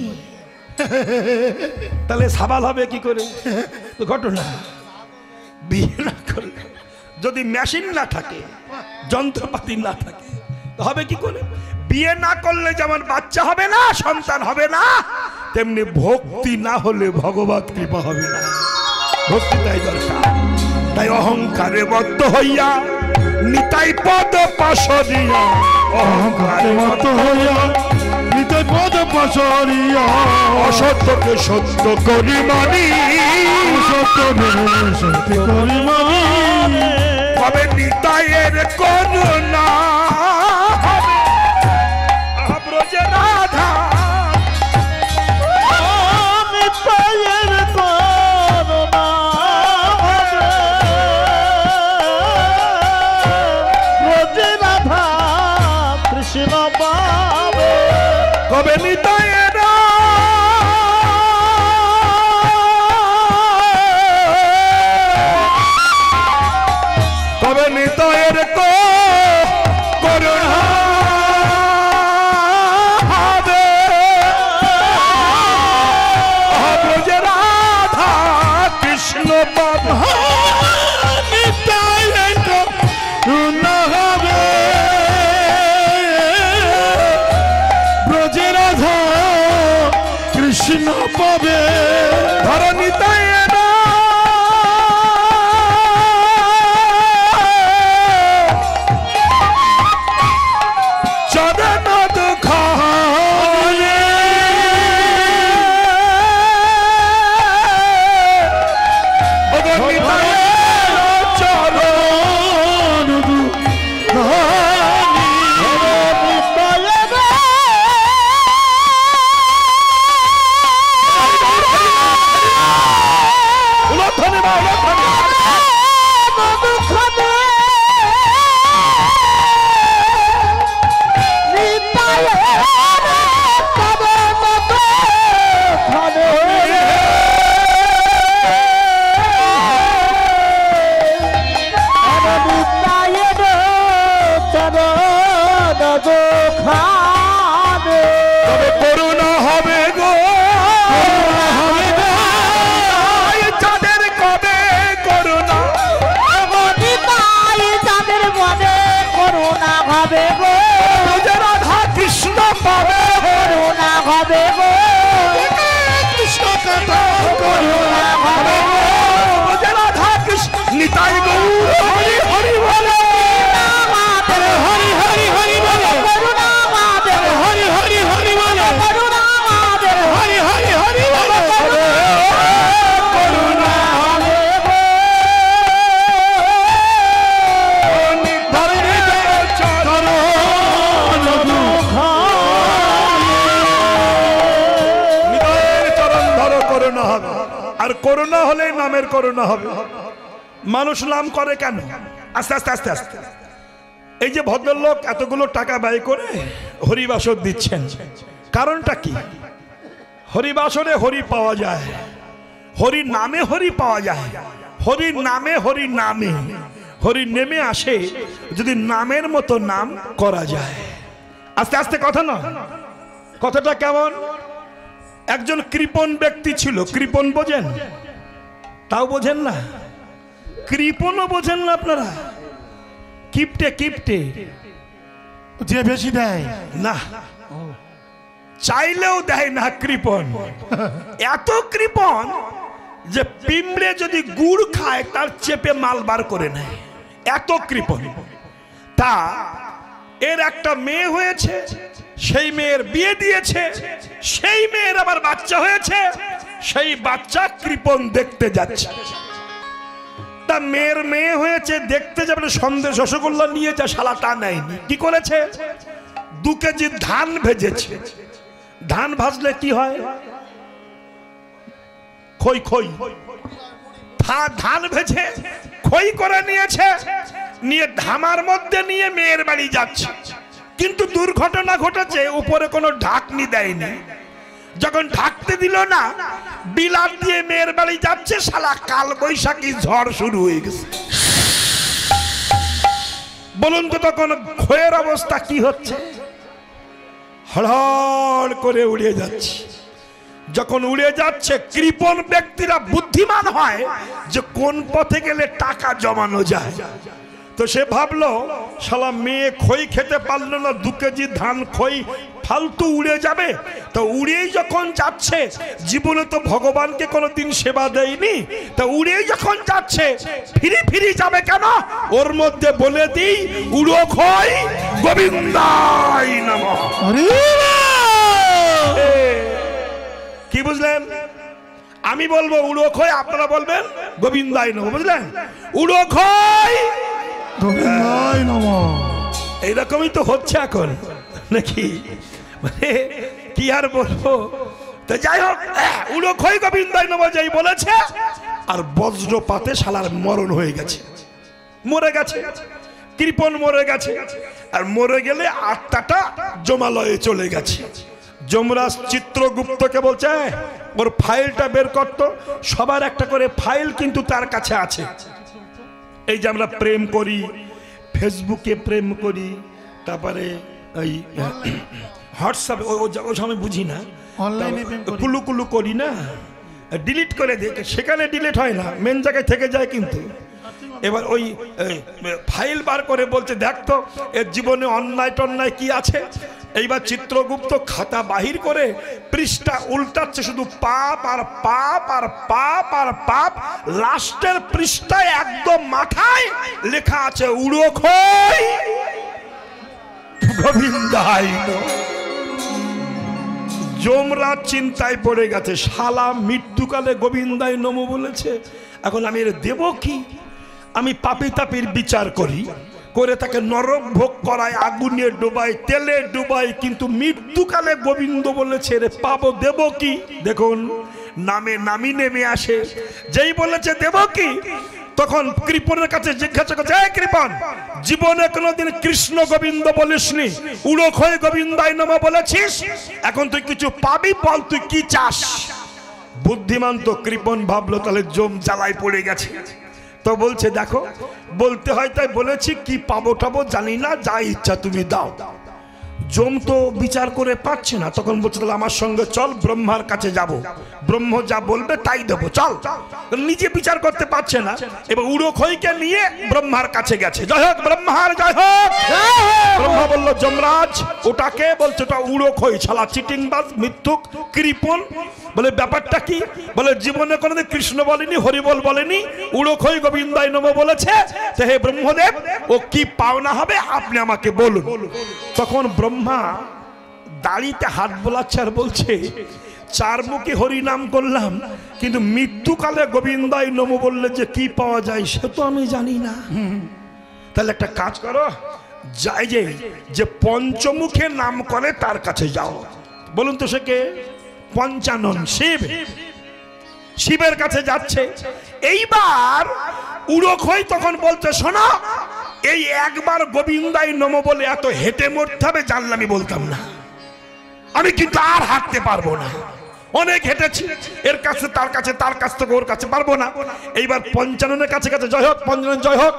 [SPEAKER 1] তাহলে সাবাল হবে কি করে? তো ঘটনা বিয়ে না করলে, যদি মেশিন না থাকে, যন্ত্রপাতি না থাকে, হবে কি করে? বিয়ে না করলে যেমন বাচ্চা হবে না, সন্তান হবে না, তেমনি ভক্তি না হলে ভগবত কৃপা হবে না। ভক্তিটাই দরকার। তাই অহংকারে বদ্ধ হইয়া নিতাই পদ পাশরিয়া, অহংকারে বদ্ধ হইয়া নিতাই পদ পাশরিয়া, অসত্যকে সত্য করি মানি, অসত্যকে সত্য করি মানি, তবে নিতাইয়ের করুণা হবে। ব্রজে রাধা নিতাইয়ের করুণা হবে, ব্রজে রাধা কৃষ্ণ পাবে, কবে নিতাইয়ের কবে নিতাইয়ের করুণা হবে, ব্রজে রাধা কৃষ্ণ পাবে, নিতাইয়ের করুণা হবে, ব্রজে রাধা কৃষ্ণ পাবে। ধর নিতাইয়ের নিতাই গৌর হরি হরি বলে, হরি হরি হরি বলে, হরি হরি হরি বলে, হরি হরি হরি বলে, করুণা চরণ ধরো, করুণা হবে। আর করুণা হলে নামের করুণা হবে। মানুষ নাম করে কেন? আস্তে আস্তে আস্তে আস্তে এই যে ভদ্রলোক এতগুলো টাকা ব্যয় করে হরিবাসর দিচ্ছেন, কারণটা কি? হরিবাসরে হরি পাওয়া যায়, হরি নামে হরি পাওয়া যায়, হরি নামে হরি নামে হরি নেমে আসে যদি নামের মতো নাম করা যায়। আস্তে আস্তে কথা না, কথাটা কেমন? একজন কৃপণ ব্যক্তি ছিল, কৃপণ বোঝেন? তাও বোঝেন না, কৃপণও বোঝেন না আপনারা? কিপটে, কিপটে যে বেশি দেয় না, চাইলেও দেয় না, কৃপণ। এত কৃপণ যে পিঁপড়ে যদি গুড় খায় তার চেপে মাল বার করে নেয়, এত কৃপণ। তা এর একটা মেয়ে হয়েছে, সেই মেয়ের বিয়ে দিয়েছে, সেই মেয়ের আবার বাচ্চা হয়েছে, সেই বাচ্চা কৃপণ দেখতে যাচ্ছে। তা মেয়ের মেয়ে হয়েছে, দেখতে যাবে সন্দেশ রসগোল্লা নিয়ে যা, শালা তা নেয়নি। কি করেছে? 2 কেজি ধান ভেজেছে। ধান ভাজলে কি হয়? খই খই। ধান ভেজে খই করে নিয়েছে, নিয়ে ধামার মধ্যে নিয়ে মেয়ের বাড়ি যাচ্ছে। কিন্তু দুর্ঘটনা ঘটেছে, উপরে কোনো ঢাকনি দেয়নি। যখন ঢাকতে দিল না, বিলাপ দিয়ে মেয়ের বাড়ি যাচ্ছে, শালা কাল বৈশাখী ঝড় শুরু হয়ে গেছে। বলুন তো তখন খয়ের অবস্থা কি হচ্ছে? হড়হড় করে উড়ে যাচ্ছে। যখন উড়ে যাচ্ছে, কৃপণ ব্যক্তিরা বুদ্ধিমান হয় যে কোন পথে গেলে টাকা জমানো যায়। তো সে ভাবলো শালা মেয়ে খই খেতে পারলো না, 2 কেজি ধান খই ফালতু উড়ে যাবে। তো উড়েই যখন যাচ্ছে, জীবনে তো ভগবানকে কোনোদিন সেবা দেয়নি, তো উড়েই যখন যাচ্ছে, ফিরি ফিরি যাবে কেন? ওর মধ্যে বলে দিই, উড়ো খই গোবিন্দাই নমঃ। কি বুঝলেন? আমি বলবো উড়ো খই, আপনারা বলবেন গোবিন্দাই নমঃ। বুঝলেন? উড়ো খই গোবিন্দাই নমঃ। এইরকমই তো হচ্ছে এখন নাকি? মানে কি আর বলবো। তো যাই হোক, উড়ো খই গোবিন্দাই নমঃ যাই বলেছে, আর বজ্রপাতে শালার মরণ হয়ে গেছে, মরে গেছে। কৃপণ মরে গেছে। আর মরে গেলে আত্মাটা জমালয়ে চলে গেছে। যমরাজ চিত্রগুপ্তকে বলছে, ওর ফাইলটা বের করতো। সবার একটা করে ফাইল কিন্তু তার কাছে আছে। এই যে আমরা প্রেম করি, ফেসবুকে প্রেম করি, তারপরে এই হোয়াটসঅ্যাপে, ও সময় বুঝি না, অনলাইনে কুলু কুলু করি না, ডিলিট করে দিই, সেখানে ডিলিট হয় না, মেন জায়গায় থেকে যায়। কিন্তু এবার ওই ফাইল বার করে বলছে, দেখ তো এর জীবনে অন্যায় টন্যায় কি আছে। এইবার চিত্রগুপ্ত খাতা বাহির করে পৃষ্ঠা উল্টাচ্ছে, শুধু পাপ আর পাপ আর পাপ আর পাপ। লাস্টের পৃষ্ঠায় একদম মাথায় লেখা আছে উড়ো খই গোবিন্দাই নমঃ। যমরাজ চিন্তায় পড়ে গেছে, শালা মৃত্যুকালে গোবিন্দাই নমঃ বলেছে, এখন আমি এর দেব কি? আমি পাপী তাপির বিচার করি, করে তাকে নরক ভোগ করায়, আগুনে ডুবাই, তেলে ডুবাই, কিন্তু মৃত্যুকালে গোবিন্দ বলেছে, রে পাবো, দেব কি? দেখুন নামে নামি নেমে আসে। যেই বলেছে দেব কি, তখন কৃপণের কাছে জিজ্ঞাসা করছে, কৃপণ, জীবনে কোনোদিন কৃষ্ণ গোবিন্দ বলিসনি, উড়ো খই গোবিন্দাই নমঃ বলেছিস, এখন তুই কিছু পাবি, বল তুই কি চাস? বুদ্ধিমান তো কৃপণ ভাবলো তাহলে জম জ্বালায় পড়ে গেছে। তো বলছে, দেখো বলতে হয় তাই বলেছি, কি পাবো টাবো জানি না, যা ইচ্ছা তুমি দাও। জম তো বিচার করে পাচ্ছে না, তখন বলছে তাহলে আমার সঙ্গে চল, ব্রহ্মার কাছে যাব, ব্রহ্ম যা বলবে তাই দেবো, চল। নিজে বিচার করতে পারছে না, এবার উড়ো খইকে নিয়ে ব্রহ্মার কাছে গেছে। জয় হোক ব্রহ্মার, জয় হোক। ব্রহ্মা বলল, যমরাজ ওটাকে বলছে, ওটা উড়ো খই, শালা চিটিংবাজ, মিথ্যুক, কৃপণ। বলে ব্যাপারটা কি? বলে জীবনে কোনোদিন কৃষ্ণ বলেনি, হরিবল বলেনি, উড়ো খই গোবিন্দাই নমঃ বলেছে। তো হে ব্রহ্মদেব, ও কি পাওনা হবে আপনি আমাকে বলুন। তখন ব্রহ্মা দাড়িতে হাত বোলাচ্ছে আর বলছে, 4 মুখে হরি নাম করলাম, কিন্তু মৃত্যুকালে গোবিন্দাই নমঃ বললে যে কি পাওয়া যায় সে তো আমি জানি না। তাহলে একটা কাজ করো, যাই যে পঞ্চমুখে নাম করে তার কাছে যাও। বলুন তো সে কে? পঞ্চানন, শিব। শিবের কাছে যাচ্ছে। এইবার উড়ো খই তখন বলছে, শোনো, এই একবার গোবিন্দাই নমঃ বলে এত হেঁটে মরতে হবে জানলে আমি বলতাম না, আমি কিন্তু আর হাঁটতে পারবো না, অনেক হেঁটেছি, এর কাছে তার কাছে, তার কাছ থেকে ওর কাছে, পারবো না। এইবার পঞ্চাননের কাছে কাছে, জয় হোক পঞ্চানন, জয় হোক।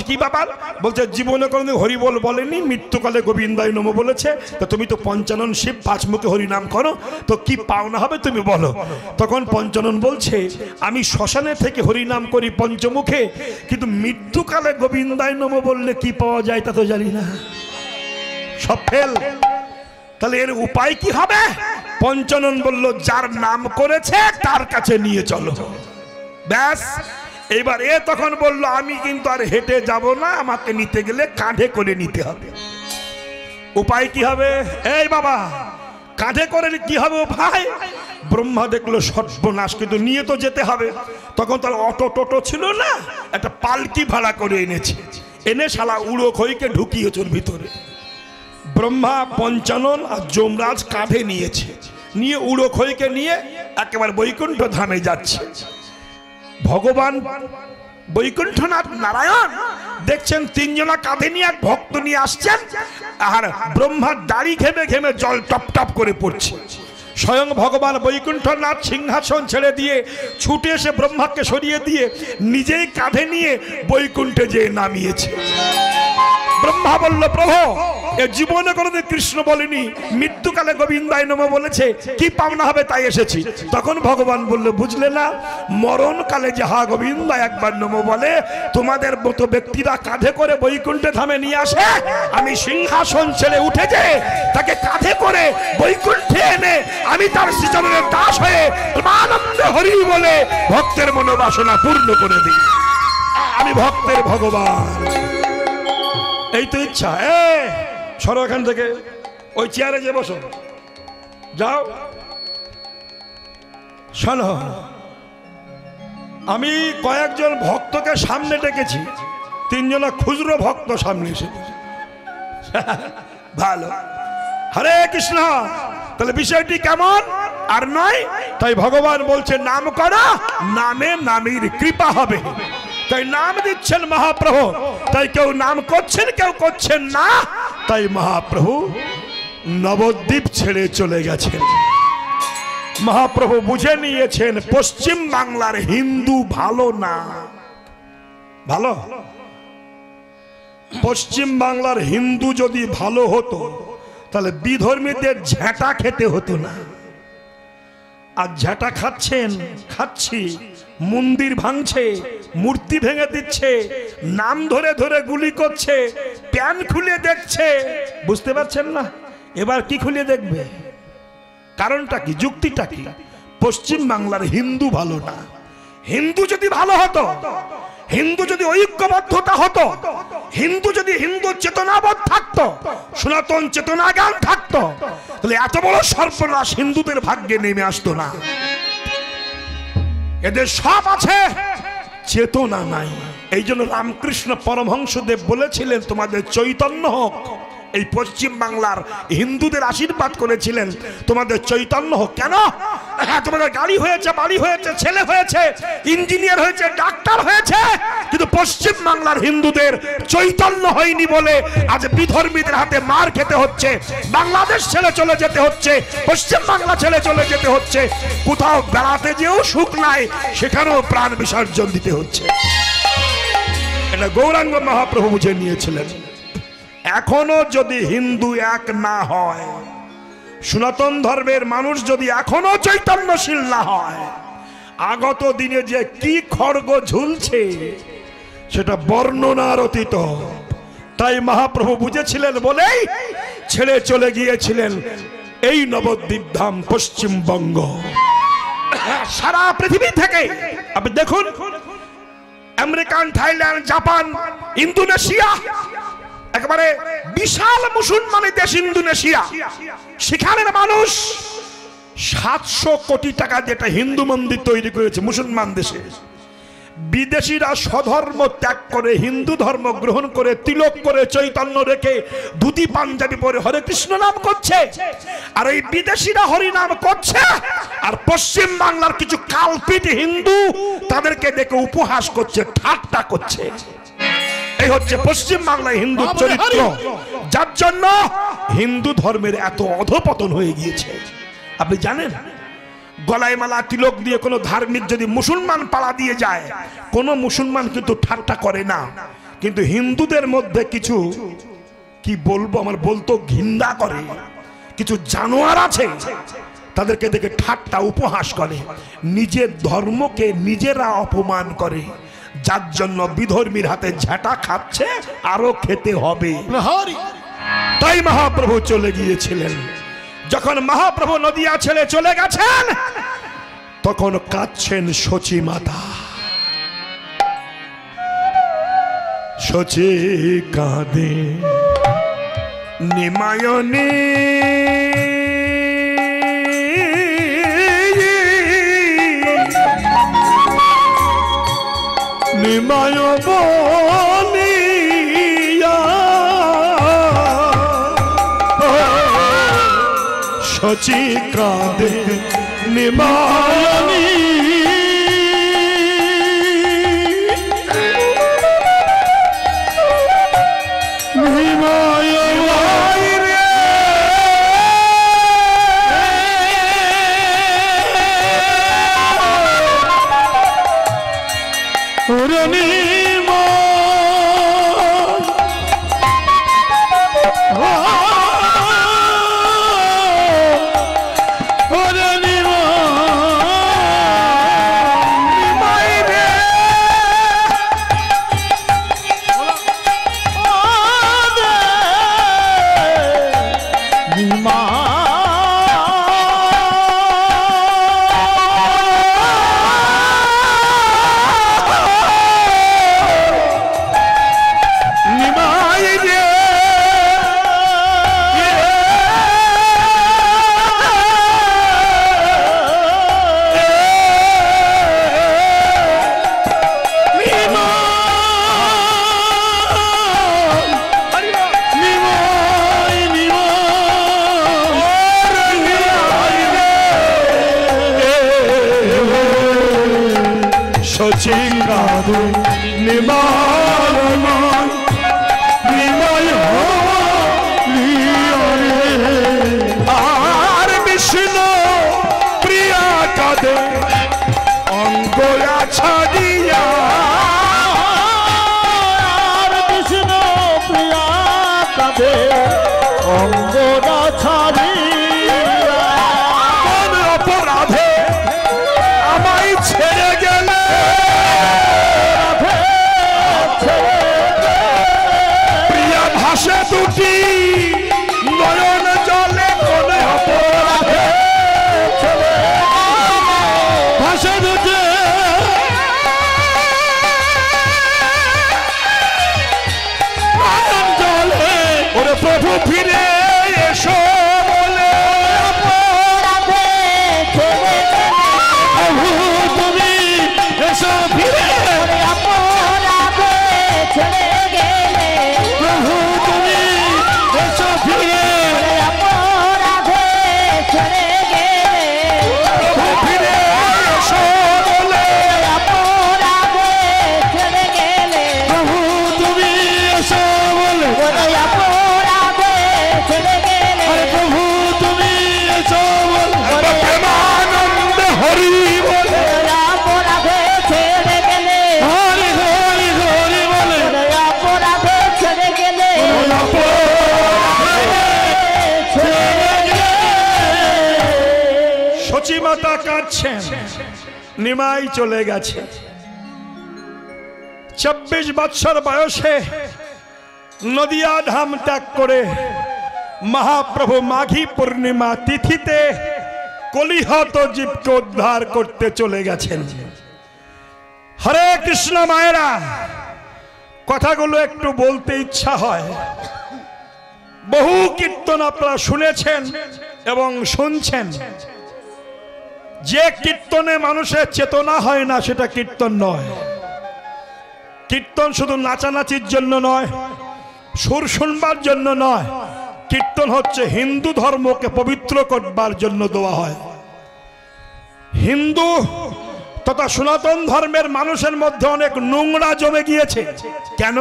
[SPEAKER 1] কি ব্যাপার? বলছে জীবনে কোনোদিন হরিবল বলেনি, মৃত্যুকালে গোবিন্দাই নমঃ বলেছে, তো তুমি তো পঞ্চানন শিব, 5 মুখে হরি নাম করো, তো কি পাওনা হবে তুমি বলো। তখন পঞ্চানন বলছে, আমি শ্মশানে থেকে হরি নাম করি পঞ্চমুখে, কিন্তু মৃত্যুকালে গোবিন্দাই নমঃ বললে কি পাওয়া যায় তা তো জানি না, সব ফেল। তাহলে এর উপায় কি হবে? পঞ্চানন বলল, যার নাম করেছে তার কাছে নিয়ে চলো, ব্যাস। এবার এ তখন বলল, আমি কিন্তু আর হেঁটে যাব না, আমাকে নিতে গেলে কাঁধে করে নিতে হবে। উপায় কি হবে? এই বাবা, কাঁধে করে কি হবে ভাই? ব্রহ্মা দেখলো সর্বনাশ, কিন্তু নিয়ে তো যেতে হবে। তখন তার অটো টোটো ছিল না, একটা পালকি ভাড়া করে এনেছে, এনে শালা উড়ো খইকে ঢুকিয়েছে ওর ভিতরে। ব্রহ্মা, পঞ্চানন আর যমরাজ কাঁধে নিয়েছে, নিয়ে উড়ো খইকে নিয়ে একেবারে বৈকুণ্ঠ ধামে যাচ্ছে। ভগবান বৈকুণ্ঠনাথ নারায়ণ দেখছেন তিনজনা কাঁধে নিয়ে এক ভক্ত নিয়ে আসছেন, আর ব্রহ্মার দাড়ি ঘেমে ঘেমে জল টপ টপ করে পড়ছে। স্বয়ং ভগবান বৈকুণ্ঠনাথ সিংহাসন ছেড়ে দিয়ে ছুটে এসে ব্রহ্মাকে সরিয়ে দিয়ে নিজেই কাঁধে নিয়ে বৈকুণ্ঠে যেয়ে নামিয়েছে। ব্রহ্মা বলল, প্রভু এ জীবনে কোনোদিন কৃষ্ণ বলেনি, মৃত্যুকালে গোবিন্দায় নমঃ বলেছে, কি পাওনা হবে তাই এসেছি। তখন ভগবান বলল, বুঝলে না, মরণকালে যাহা গোবিন্দায় একবার নমঃ বলে, তোমাদের মতো ব্যক্তিরা কাঁধে করে বৈকুণ্ঠে ধামে নিয়ে আসে, আমি সিংহাসন ছেড়ে উঠে যে তাকে কাঁধে করে বৈকুণ্ঠে এনে আমি তার শ্রীচরণের দাস হয়ে আনন্দ হরি বলে ভক্তের মনোবাসনা পূর্ণ করে দিই। আমি ভক্তের ভগবান, এই তো ইচ্ছা। সরো এখান থেকে, ওই চেয়ারে যে বসো, যাও। শোনো, আমি কয়েকজন ভক্তকে সামনে ডেকেছি, তিনজনা খুচরো ভক্ত সামনে এসে ভালো। হরে কৃষ্ণ, তাহলে বিষয়টি কেমন আর নয়, তাই ভগবান বলছে নাম করো, নামে নামের কৃপা হবে। তাই নাম দিচ্ছেন মহাপ্রভু, তাই কেউ নাম করছেন কেউ করছেন না। তাই মহাপ্রভু নবদ্বীপ ছেড়ে চলে গেছেন। মহাপ্রভু বুঝে নিয়েছেন পশ্চিম বাংলার হিন্দু ভালো না। ভালো, পশ্চিম বাংলার হিন্দু যদি ভালো হতো তাহলে বিধর্মীদের ঝেঁটা খেতে হতো না। আর ঝেঁটা খাচ্ছেন, খাচ্ছি, মন্দির ভাঙছে, মূর্তি ভেঙে দিচ্ছে, নাম ধরে ধরে গুলি করছে, প্যান খুলে দেখছে। বুঝতে পারছেন না? এবার কি খুলে দেখবে? কারণটা কি, যুক্তিটা কি? পশ্চিম বাংলার হিন্দু ভালো না। হিন্দু যদি ভালো হতো, হিন্দু যদি ঐক্যবদ্ধতা হতো, হিন্দু যদি হিন্দু চেতনাবোধ থাকতো, সনাতন চেতনা জ্ঞান থাকতো, তাহলে এত বড় সর্বনাশ হিন্দুদের ভাগ্যে নেমে আসতো না। এদের সব আছে, চেতনা নাই। এই জন্য রামকৃষ্ণ পরমহংসদেব বলেছিলেন, তোমাদের চৈতন্য হোক। এই পশ্চিম বাংলার হিন্দুদের আশীর্বাদ করেছিলেন, তোমাদের চৈতন্য হোক। কেন? তোমাদের গাড়ি হয়েছে, বাড়ি হয়েছে, ছেলে হয়েছে, ইঞ্জিনিয়ার হয়েছে, ডাক্তার হয়েছে, কিন্তু পশ্চিম বাংলার হিন্দুদের চৈতন্য হয়নি বলে আজ বিধর্মীদের হাতে মার খেতে হচ্ছে, বাংলাদেশ ছেড়ে চলে যেতে হচ্ছে, পশ্চিম বাংলা ছেড়ে চলে যেতে হচ্ছে। কোথাও বেড়াতে যেও সুখ নাই, সেখানেও প্রাণ বিসর্জন দিতে হচ্ছে। এটা গৌরাঙ্গ মহাপ্রভু বুঝে নিয়েছিলেন। এখনো যদি হিন্দু এক না হয়, সনাতন ধর্মের মানুষ যদি এখনো চৈতন্যশীল না হয়, আগত দিনে যে কি খড়গ ঝুলছে সেটা বর্ণনার অতীত। তাই মহাপ্রভু বুঝেছিলেন বলেই ছেড়ে চলে গিয়েছিলেন এই নবদ্বীপ ধাম পশ্চিমবঙ্গ। সারা পৃথিবী থেকে আপনি দেখুন, আমেরিকান, থাইল্যান্ড, জাপান, ইন্দোনেশিয়া, একেবারে বিশাল মুসলমানের দেশ ইন্দোনেশিয়া, সেখানের মানুষ 700 কোটি টাকা যেটা হিন্দু মন্দির তৈরি করেছে মুসলমান দেশে। বিদেশিরা স্বধর্ম ত্যাগ করে হিন্দু ধর্ম গ্রহণ করে, তিলক করে, চৈতন্য রেখে, ধুতি পাঞ্জাবি পরে হরে কৃষ্ণ নাম করছে। আর এই বিদেশিরা হরি নাম করছে, আর পশ্চিম বাংলার কিছু কালপিট হিন্দু তাদেরকে দেখে উপহাস করছে, ঠাট্টা করছে। এই হচ্ছে পশ্চিম বাংলায় হিন্দু চরিত্র, যার জন্য হিন্দু ধর্মের এত অধপতন হয়ে গিয়েছে। আপনি জানেন, গলায় মালা তিলক দিয়ে কোনো ধার্মিক যদি মুসলমান পাড়া দিয়ে যায়, কোনো মুসলমান কিন্তু ঠাট্টা করে না। কিন্তু হিন্দুদের মধ্যে কিছু, কি বলবো, আমার বলতো ঘৃণা করে, কিছু জানোয়ার আছে, তাদেরকে দেখে ঠাট্টা উপহাস করে, নিজের ধর্মকে নিজেরা অপমান করে, যার জন্য বিধর্মীর হাতে ঝাঁটা খাচ্ছে, আরো খেতে হবে। তাই মহাপ্রভু চলে গিয়েছিলেন। যখন মহাপ্রভু নদিয়া ছেড়ে চলে গেছেন, তখন কাঁদছেন সচী মাতা। সচী কাঁদে নিমায়নে, নিমায় বলিয়া শচী কাঁদে নিমায়নী আর বিষ্ণু প্রিয়া কাঁদে অঙ্গয়া ছাড়িয়া
[SPEAKER 2] আর বিষ্ণু প্রিয়া কাঁদে অঙ্গয়া ছাড়িয়া
[SPEAKER 1] কোন অপরাধে আমায় ছেড়ে গেলে প্রিয়া ভাষা দুটি নয়ন জলে কোন অপরাধে ভাষা দুটি নয়ন জলে ওরে প্রভু ফিরে এসো বলে প্রভু তুমি এসো ফিরে প্রভু তুমি এসো ফিরে প্রভু ফিরে এসো বলে প্রভু তুমি এসো বলে আরে প্রভু তুমি এসো বলে প্রেমানন্দ হরি বলে হরি হরি হরি বলে সচী মাতা কাঁদছেন নিমাই চলে গেছে ২৪ বছর বয়সে নদিয়া ধাম ত্যাগ করে মহাপ্রভু মাঘী পূর্ণিমা তিথিতে কলিহত জীবকে উদ্ধার করতে চলে গেছেন। হরে কৃষ্ণ মায়েরা, কথাগুলো একটু বলতে ইচ্ছা হয়। বহু কীর্তন আপনারা শুনেছেন এবং শুনছেন। যে কীর্তনে মানুষের চেতনা হয় না সেটা কীর্তন নয়। কীর্তন শুধু নাচানাচির জন্য নয়, সুর শুনবার জন্য নয়। কীর্তন হচ্ছে হিন্দু ধর্মকে পবিত্র করবার জন্য দেওয়া হয়। হিন্দু তথা সনাতন ধর্মের মানুষের মধ্যে অনেক নোংরা জমে গিয়েছে। কেন?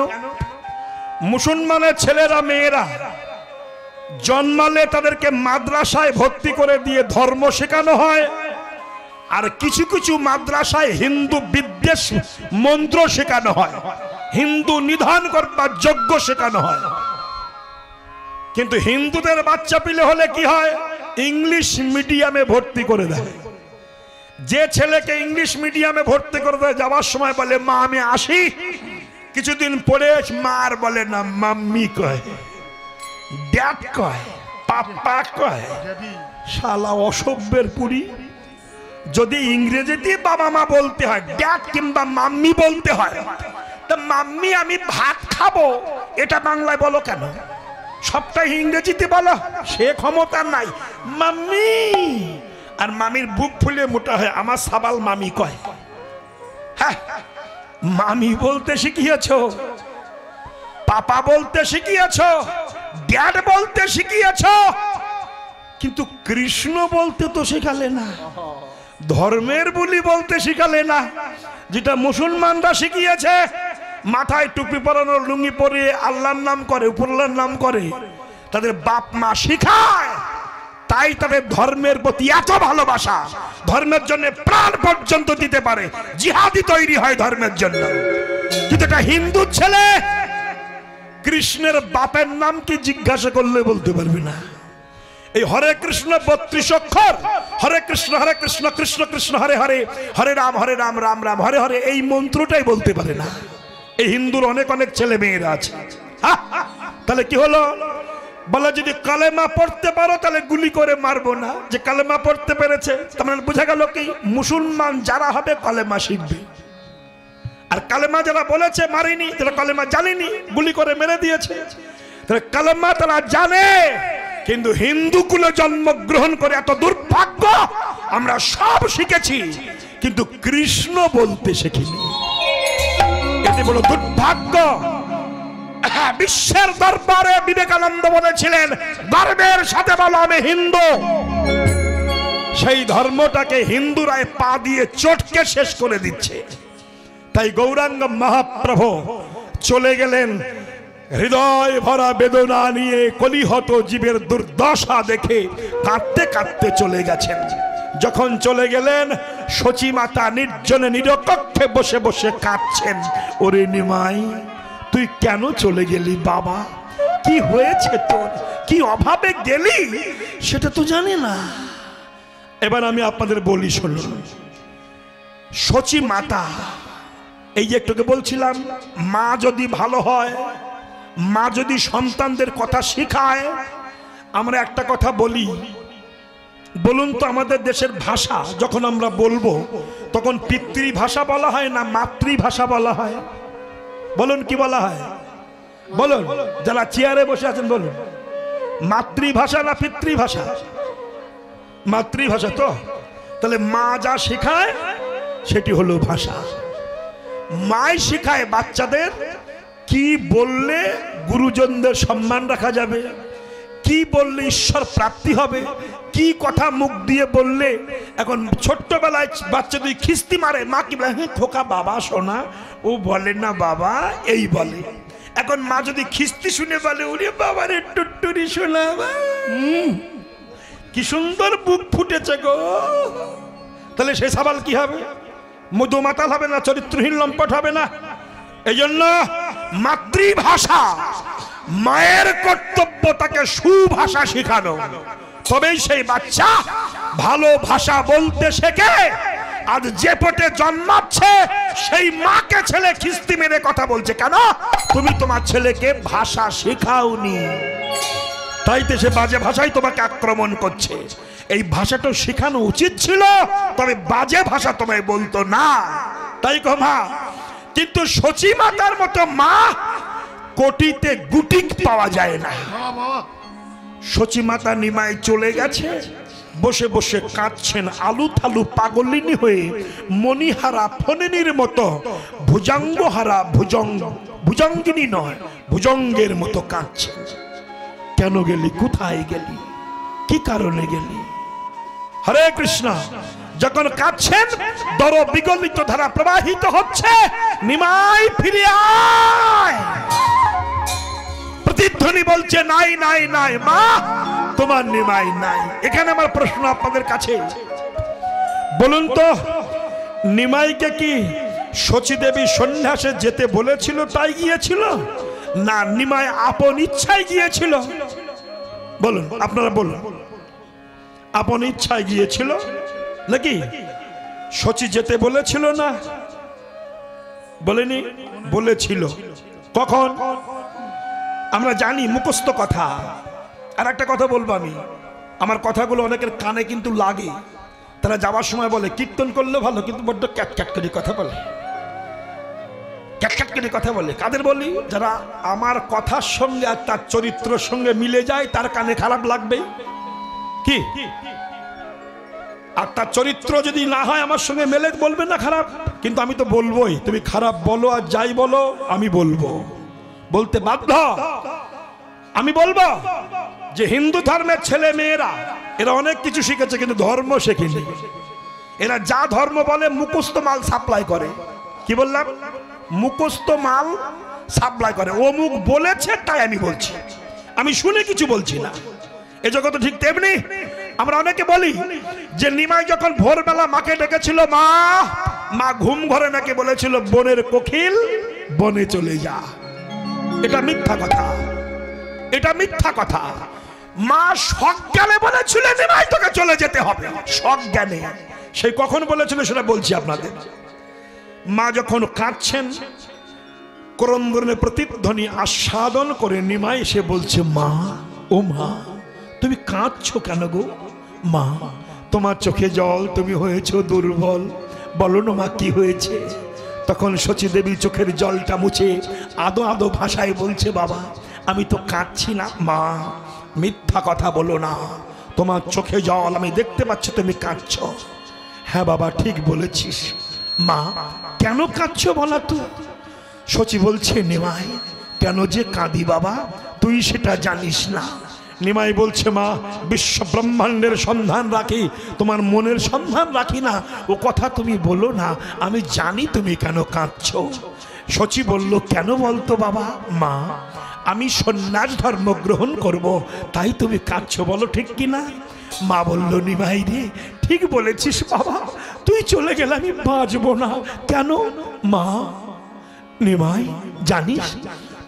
[SPEAKER 1] মুসলমানের ছেলেরা মেয়েরা জন্মালে তাদেরকে মাদ্রাসায় ভর্তি করে দিয়ে ধর্ম শেখানো হয়, আর কিছু কিছু মাদ্রাসায় হিন্দু বিদ্বেষ মন্ত্র শেখানো হয়, হিন্দু নিধন করবার যজ্ঞ শেখানো হয়। কিন্তু হিন্দুদের বাচ্চা পিলে হলে কি হয়? ইংলিশ মিডিয়ামে ভর্তি করে দেয়। যে ছেলেকে ইংলিশ মিডিয়ামে ভর্তি করে দেয়, যাওয়ার সময় বলে মা আমি আসি, কিছুদিন পরে মা আর বলে না, মাম্মি কয়, ড্যাড কয়, পাপা কয়। শালা অসভ্যের পুরি। যদি ইংরেজিতে বাবা মা বলতে হয়, ড্যাড কিংবা মাম্মি বলতে হয়, তা মাম্মি আমি ভাত খাবো এটা বাংলায় বলো কেন? সবটাই ইংরেজিতে বলো। সে ক্ষমতা নাই। মাম্মি, আর মামির বুক ফুলে মোটা হয়, আমার সাবাল মামি কয়। হ্যাঁ, মামি বলতে শিখিয়েছ, পাপা বলতে শিখিয়েছ, ড্যাড বলতে শিখিয়েছ, কিন্তু কৃষ্ণ বলতে তো শেখালে না, ধর্মের বুলি বলতে শিখালে না। যেটা মুসলমানরা শিখিয়েছে, মাথায় টুপি পরানো, লুঙ্গি পরে আল্লাহর নাম করে, উপরওয়ালার নাম করে, তাদের বাপ মা শিখায়, তাই তাদের ধর্মের প্রতি এত ভালোবাসা, ধর্মের জন্য প্রাণ পর্যন্ত দিতে পারে, জিহাদি তৈরি হয় ধর্মের জন্য। কিন্তু একটা হিন্দু ছেলে কৃষ্ণের বাপের নাম কি জিজ্ঞাসা করলে বলতে পারবে না। এই হরে কৃষ্ণ 32 অক্ষর, হরে কৃষ্ণ কৃষ্ণ কৃষ্ণ হরে হরে, হরে রাম রাম রাম হরে হরে, এই মন্ত্রটাই বলতে পারে না। এই হিন্দুর অনেক অনেক ছেলে মেয়েরা আছে। তাহলে কি হলো? বলে যদি কালেমা পড়তে পারো তাহলে গুলি করে মারবো না। যে কালেমা পড়তে পেরেছে, তার মানে বোঝা গেল কি মুসলমান যারা হবে কালেমা শিখবে। আর কালেমা যারা বলেছে মারিনি, যারা কালেমা জানেনি গুলি করে মেরে দিয়েছে, তাহলে কালেমা তারা জানে। কিন্তু হিন্দু কুলে জন্মগ্রহণ করে এত দুর্ভাগ্য, আমরা সব শিখেছি কিন্তু কৃষ্ণ বলতে শিখিনি। এটি বড় দুর্ভাগ্য। বিশ্বের দরবারে বিবেকানন্দ বলেছিলেন, গর্বের সাথে বলো আমি হিন্দু। সেই ধর্মটাকে হিন্দুরাই পা দিয়ে চটকে শেষ করে দিচ্ছে। তাই গৌরাঙ্গ মহাপ্রভু চলে গেলেন হৃদয় ভরা বেদনা নিয়ে, কলিহত জীবের দুর্দশা দেখে কাঁদতে কাঁদতে চলে গেছেন। যখন চলে গেলেন, সচী মাতা নির্জনে নিরকক্ষে বসে বসে কাঁদছেন। ওরে নিমাই, তুই কেন চলে গেলি বাবা? কি হয়েছে তোর? কি অভাবে গেলি সেটা তো জানি না। এবার আমি আপনাদের বলি, শুনুন। সচী মাতা, এই যে একটুকে বলছিলাম, মা যদি ভালো হয়, মা যদি সন্তানদের কথা শিখায়। আমরা একটা কথা বলি, বলুন তো, আমাদের দেশের ভাষা যখন আমরা বলবো তখন পিতৃভাষা বলা হয় না মাতৃভাষা বলা হয়? বলুন কি বলা হয়? বলুন, যারা চেয়ারে বসে আছেন বলুন, মাতৃভাষা না পিতৃভাষা? মাতৃভাষা তো। তাহলে মা যা শেখায় সেটি হলো ভাষা। মাই শেখায় বাচ্চাদের কি বললে গুরুজনদের সম্মান রাখা যাবে, কি বললে ঈশ্বর প্রাপ্তি হবে, কি কথা মুখ দিয়ে বললে। এখন ছোট্টবেলায় বাচ্চা দুই খিস্তি মারে, মা কি বলে, হ্যাঁ খোকা বাবা শোনা, ও বলে না বাবা, এই বলে। এখন মা যদি খিস্তি শুনে বলে, ওরে বাবারে টুট্টুরি শোনা, কি সুন্দর বুক ফুটেছে গো, তাহলে সে সবাল কি হবে? মধুমাতাল হবে না, চরিত্রহীন লম্পট হবে না। এই জন্য মাতৃভাষা, মায়ের কর্তব্য তাকে সুভাষা শেখানো, তবেই সেই বাচ্চা ভালো ভাষা বলতে শেখে। আজ যে পেটে জন্মাচ্ছে সেই মাকে ছেলে খিস্তি মেরে কথা বলছে কেন? তুমি তোমার ছেলেকে ভাষা শেখাওনি, তাই তো সে বাজে ভাষায় তোমাকে আক্রমণ করছে। এই ভাষাটা শেখানো উচিত ছিল, তবে বাজে ভাষা তোমায় বলতো না। তাই গো মা, কিন্তু সচী মাতার মতো মা কোটিতে গুটি পাওয়া যায় না। সচী মাতা নিমাই চলে গেছে, বসে বসে কাঁদছেন আলু থালু পাগলিনী হয়ে, মণিহারা ফণিনীর মতো, ভুজঙ্গহারা ভুজঙ্গিনী নয় ভুজঙ্গের মতো কাঁদছেন। কেন গেলি? কোথায় গেলি? কি কারণে গেলি? হরে কৃষ্ণ। যখন কাঁদছেন, দর বিগলিত ধারা প্রবাহিত হচ্ছে, নিমাই ফিরে আয়। প্রতিধ্বনি বলছে নাই নাই নাই, মা তোমার নিমাই নাই। এখানে আমার প্রশ্ন আপনাদের কাছে, বলুন তো, নিমাইকে কি সচী দেবী সন্ন্যাসে যেতে বলেছিল তাই গিয়েছিল, না নিমাই আপন ইচ্ছায় গিয়েছিল? বলুন, আপনারা বলুন, আপন ইচ্ছায় গিয়েছিল নাকি সচী যেতে বলেছিল? না বলেনি, বলেছিল। কখন? আমরা জানি, মুখস্থ কথা। আর একটা কথা বলবো আমি, আমার কথাগুলো অনেকের কানে কিন্তু লাগে। তারা যাওয়ার সময় বলে কীর্তন করলে ভালো, কিন্তু বড্ড ক্যাটক্যাট করে কথা বলে, ক্যাটক্যাট করে কথা বলে। কাদের বলি? যারা আমার কথার সঙ্গে আর তার চরিত্রের সঙ্গে মিলে যায়, তার কানে খারাপ লাগবে। কি আর তার চরিত্র যদি না হয় আমার সঙ্গে মেলে বলবেন না খারাপ, কিন্তু আমি তো বলবোই। তুমি খারাপ বলো আর যাই বলো আমি বলবো, বলতে বাধ্য। আমি বলবো যে হিন্দু ধর্মের ছেলে মেয়েরা এরা অনেক কিছু শিখেছে কিন্তু ধর্ম শেখেনি। এরা যা ধর্ম বলে মুখস্থ মাল সাপ্লাই করে। কি বললাম? মুখস্থ মাল সাপ্লাই করে। ও মুখ বলেছে তাই আমি বলছি, আমি শুনে কিছু বলছি না। এ জগৎ ঠিক তেমনি আমরা অনেকে বলি যে নিমাই যখন ভোরবেলা মাকে ডেকেছিল, মা মা ঘুম ঘরে নাকি বলেছিল বনের কোকিল বনে চলে যা। এটা মিথ্যা কথা, এটা মিথ্যা কথা। মা সজ্ঞানে বলেছিল নিমাই তোকে চলে যেতে হবে, সজ্ঞানে। সেই কখন বলেছিল সেটা বলছি আপনাদের। মা যখন কাঁদছেন, ক্রন্দনের প্রতিধ্বনি আস্বাদন করে নিমাই এসে বলছে, মা ও মা তুমি কাঁদছো কেন গো? মা তোমার চোখে জল, তুমি হয়েছো দুর্বল, বলো না মা কি হয়েছে? তখন শচী দেবী চোখের জলটা মুছে আদো আদো ভাষায় বলছে, বাবা আমি তো কাঁদছি না। মা মিথ্যা কথা বলো না, তোমার চোখে জল, আমি দেখতে পাচ্ছি তুমি কাঁদছো। হ্যাঁ বাবা ঠিক বলেছিস। মা কেন কাঁদছো বলা তো? শচী বলছে, নিমাই কেন যে কাঁদি বাবা তুই সেটা জানিস না। নিমাই বলছে, মা বিশ্ব ব্রহ্মাণ্ডের সন্ধান রাখি, তোমার মনের সন্ধান রাখি না, ও কথা তুমি বলো না, আমি জানি তুমি কেন কাঁদছো। শচী বলল, কেন বলতো বাবা? মা আমি সন্ন্যাস ধর্ম গ্রহণ করব, তাই তুমি কাঁদছো, বলো ঠিক কিনা? মা বলল, নিমাই রে ঠিক বলেছিস বাবা, তুই চলে গেলে আমি বাঁচবো না। কেন? মা নিমাই জানিস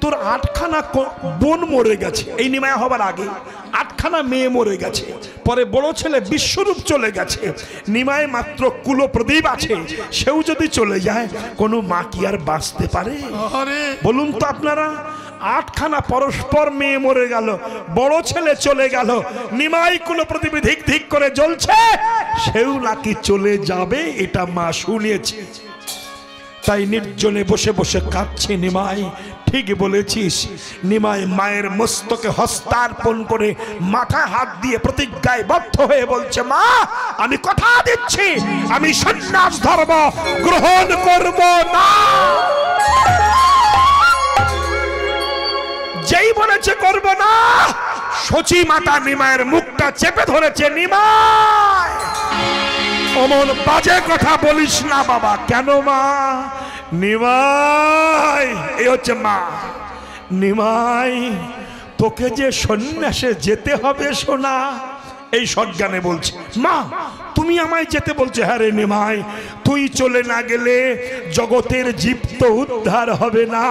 [SPEAKER 1] তোর 8খানা বোন মরে গেছে, এই নিমাই হবার আগে 8খানা মেয়ে মরে গেছে, পরে বড় ছেলে বিশ্বরূপ চলে গেছে, নিমাই মাত্র কুলপ্রদীপ আছে, সেও যদি চলে যায় কোনো মা কি আর বাঁচতে পারে? বলুন তো আপনারা, 8খানা পরস্পর মেয়ে মরে গেল, বড় ছেলে চলে গেল, নিমাই কুলপ্রদীপ ধিক ধিক করে জ্বলছে, সেও নাকি চলে যাবে, এটা মা শুনেছে। তাই নির্জনে বসে বসে কাঁদছে নিমাই। ঠিক বলেছিস। নিমাই মায়ের মস্তকে হস্তার্পণ করে মাথায় হাত দিয়ে প্রতিজ্ঞায় বদ্ধ হয়ে বলছে, মা আমি কথা দিচ্ছি আমি সন্ন্যাস ধর্ম গ্রহণ করব না। যেই বলেছে করব না, শচী মাতা নিমাইয়ের মুখটা চেপে ধরেছে। নিমাই অমন বাজে কথা বলিস না বাবা। কেন মা? নিমাই এই হচ্ছে মা। নিমাই তোকে যে সন্ন্যাসে যেতে হবে সোনা, এই সজ্ঞানে বলছে। মা তুমি আমায় যেতে বলছে? হ্যাঁ রে নিমাই, তুই চলে না গেলে জগতের জীব তো উদ্ধার হবে না,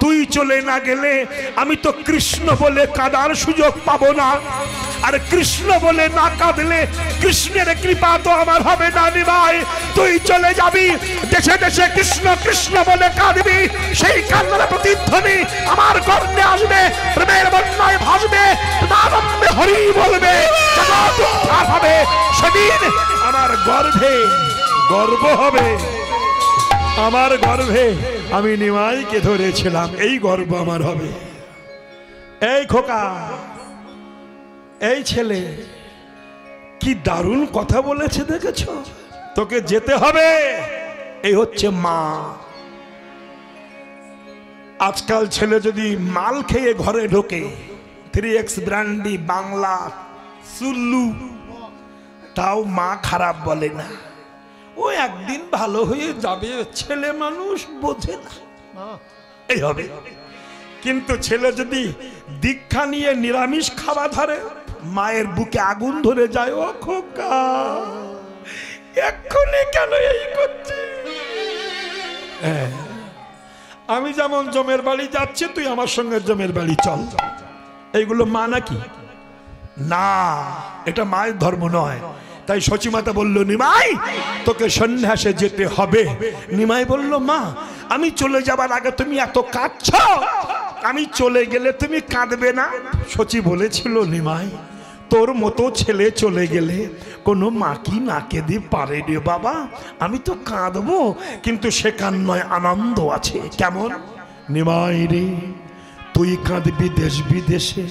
[SPEAKER 1] তুই চলে না গেলে আমি তো কৃষ্ণ বলে কাঁদার সুযোগ পাবো না, আর কৃষ্ণ বলে না কাঁদলে কৃষ্ণের কৃপা তো আমার হবে না। নিমাই তুই চলে যাবি, দেশে দেশে কৃষ্ণ কৃষ্ণ বলে কাঁদবি, সেই কান্নার প্রতিধ্বনি আমার কর্ণে আসবে, প্রেমের বন্যায় ভাসবে, আনন্দে হরি বলবে, জগৎ উদ্ধার হবে। সেদিন আমার গর্ভে গর্ব হবে, আমার গর্ভে আমি নিমাইকে ধরেছিলাম, এই গর্ব আমার হবে। এই খোকা, এই ছেলে কি দারুণ কথা বলেছে দেখেছ? তোকে যেতে হবে, এই হচ্ছে মা। আজকাল ছেলে যদি মাল খেয়ে ঘরে ঢোকে, 3X ব্র্যান্ডি বাংলা সুল্লু, তাও মা খারাপ বলে না, ও একদিন ভালো হয়ে যাবে, ছেলে মানুষ বোঝে না, এই হবে। কিন্তু ছেলে যদি দীক্ষা নিয়ে নিরামিষ খাওয়া ধরে, মায়ের বুকে আগুন ধরে যায়, ও খোকা এক্ষুনি কেন এই করছে? আমি যেমন জমের বাড়ি যাচ্ছি, তুই আমার সঙ্গে জমের বাড়ি চল, এইগুলো মা নাকি? না, এটা মায়ের ধর্ম নয়। তাই শচী মাতা বলল, নিমাই তোকে সন্ন্যাসে যেতে হবে। নিমাই বলল, মা আমি চলে যাবার আগে তুমি এত কাঁদছ, আমি চলে গেলে তুমি কাঁদবে না? শচী বলেছিল, নিমাই তোর মতো ছেলে চলে গেলে কোনো মা কি না কেঁদে পারে রে বাবা? আমি তো কাঁদবো, কিন্তু সে কান্নায় আনন্দ আছে। কেমন? নিমাই রে তুই কাঁদবি দেশ বিদেশে,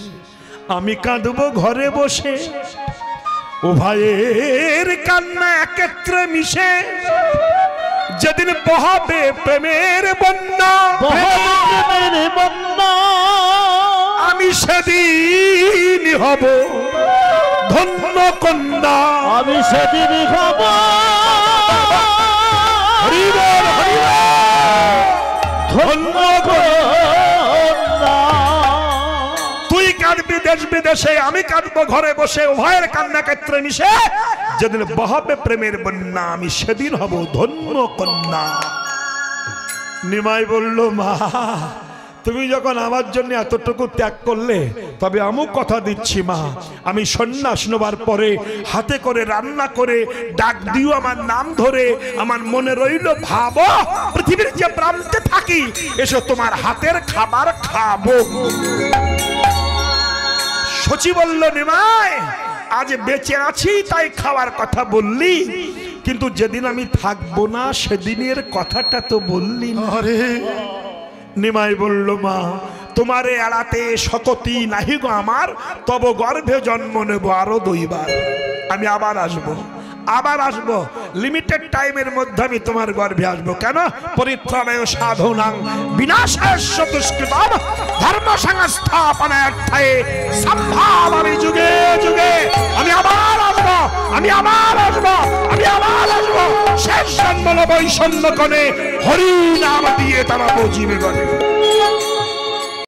[SPEAKER 1] আমি কাঁদবো ঘরে বসে, উভয়ের কান্না একত্রে মিশে যেদিন বহাবে প্রেমের বন্যা,
[SPEAKER 2] প্রেমের বন্যা,
[SPEAKER 1] আমি সেদিন হব ধন্য কন্যা।
[SPEAKER 2] আমি সেদিন হব
[SPEAKER 1] হরিবল হরিবল
[SPEAKER 2] ধন্য কন্যা।
[SPEAKER 1] তুই কাঁদবি দেশ বিদেশে, আমি কাঁদবো ঘরে বসে, উভয়ের কান্না ক্ষেত্রে মিশে যেদিন বহাবে প্রেমের বন্যা, আমি সেদিন হব ধন্য কন্যা। নিমাই বলল, মা তুমি যখন আমার জন্য এতটুকু ত্যাগ করলে, তবে আমিও কথা দিচ্ছি মা, আমি সন্ন্যাস নেবার পরে হাতে করে রান্না করে ডাক দিও আমার নাম ধরে, আমার মনে রইল ভাবো পৃথিবীর যে প্রান্তে থাকি এসো তোমার হাতের খাবার খাবো। সচি বলল, নিমাই আজ বেঁচে আছি তাই খাওয়ার কথা বললি, কিন্তু যেদিন আমি থাকবো না সেদিনের কথাটা তো বললি না। নিমাই বলল, মা তোমারে এড়াতে শততি নাহি গো আমার, তব গর্ভে জন্ম নেব আরো 2 বার। আমি আবার আসবো, লিমিটেড টাইমের মধ্যে আমি তোমার গর্ভে আসবো। কেন? পরিত্রাণায় সাধনাং বিনাশাস্য দুষ্কৃতম ধর্ম সংস্থাপনার্থায় সম্ভাবামি যুগে যুগে। আমি আবার আসবো, শেষ জন্ম বৈষণ্য কোণে হরি নাম দিয়ে তারা জীবে গণে।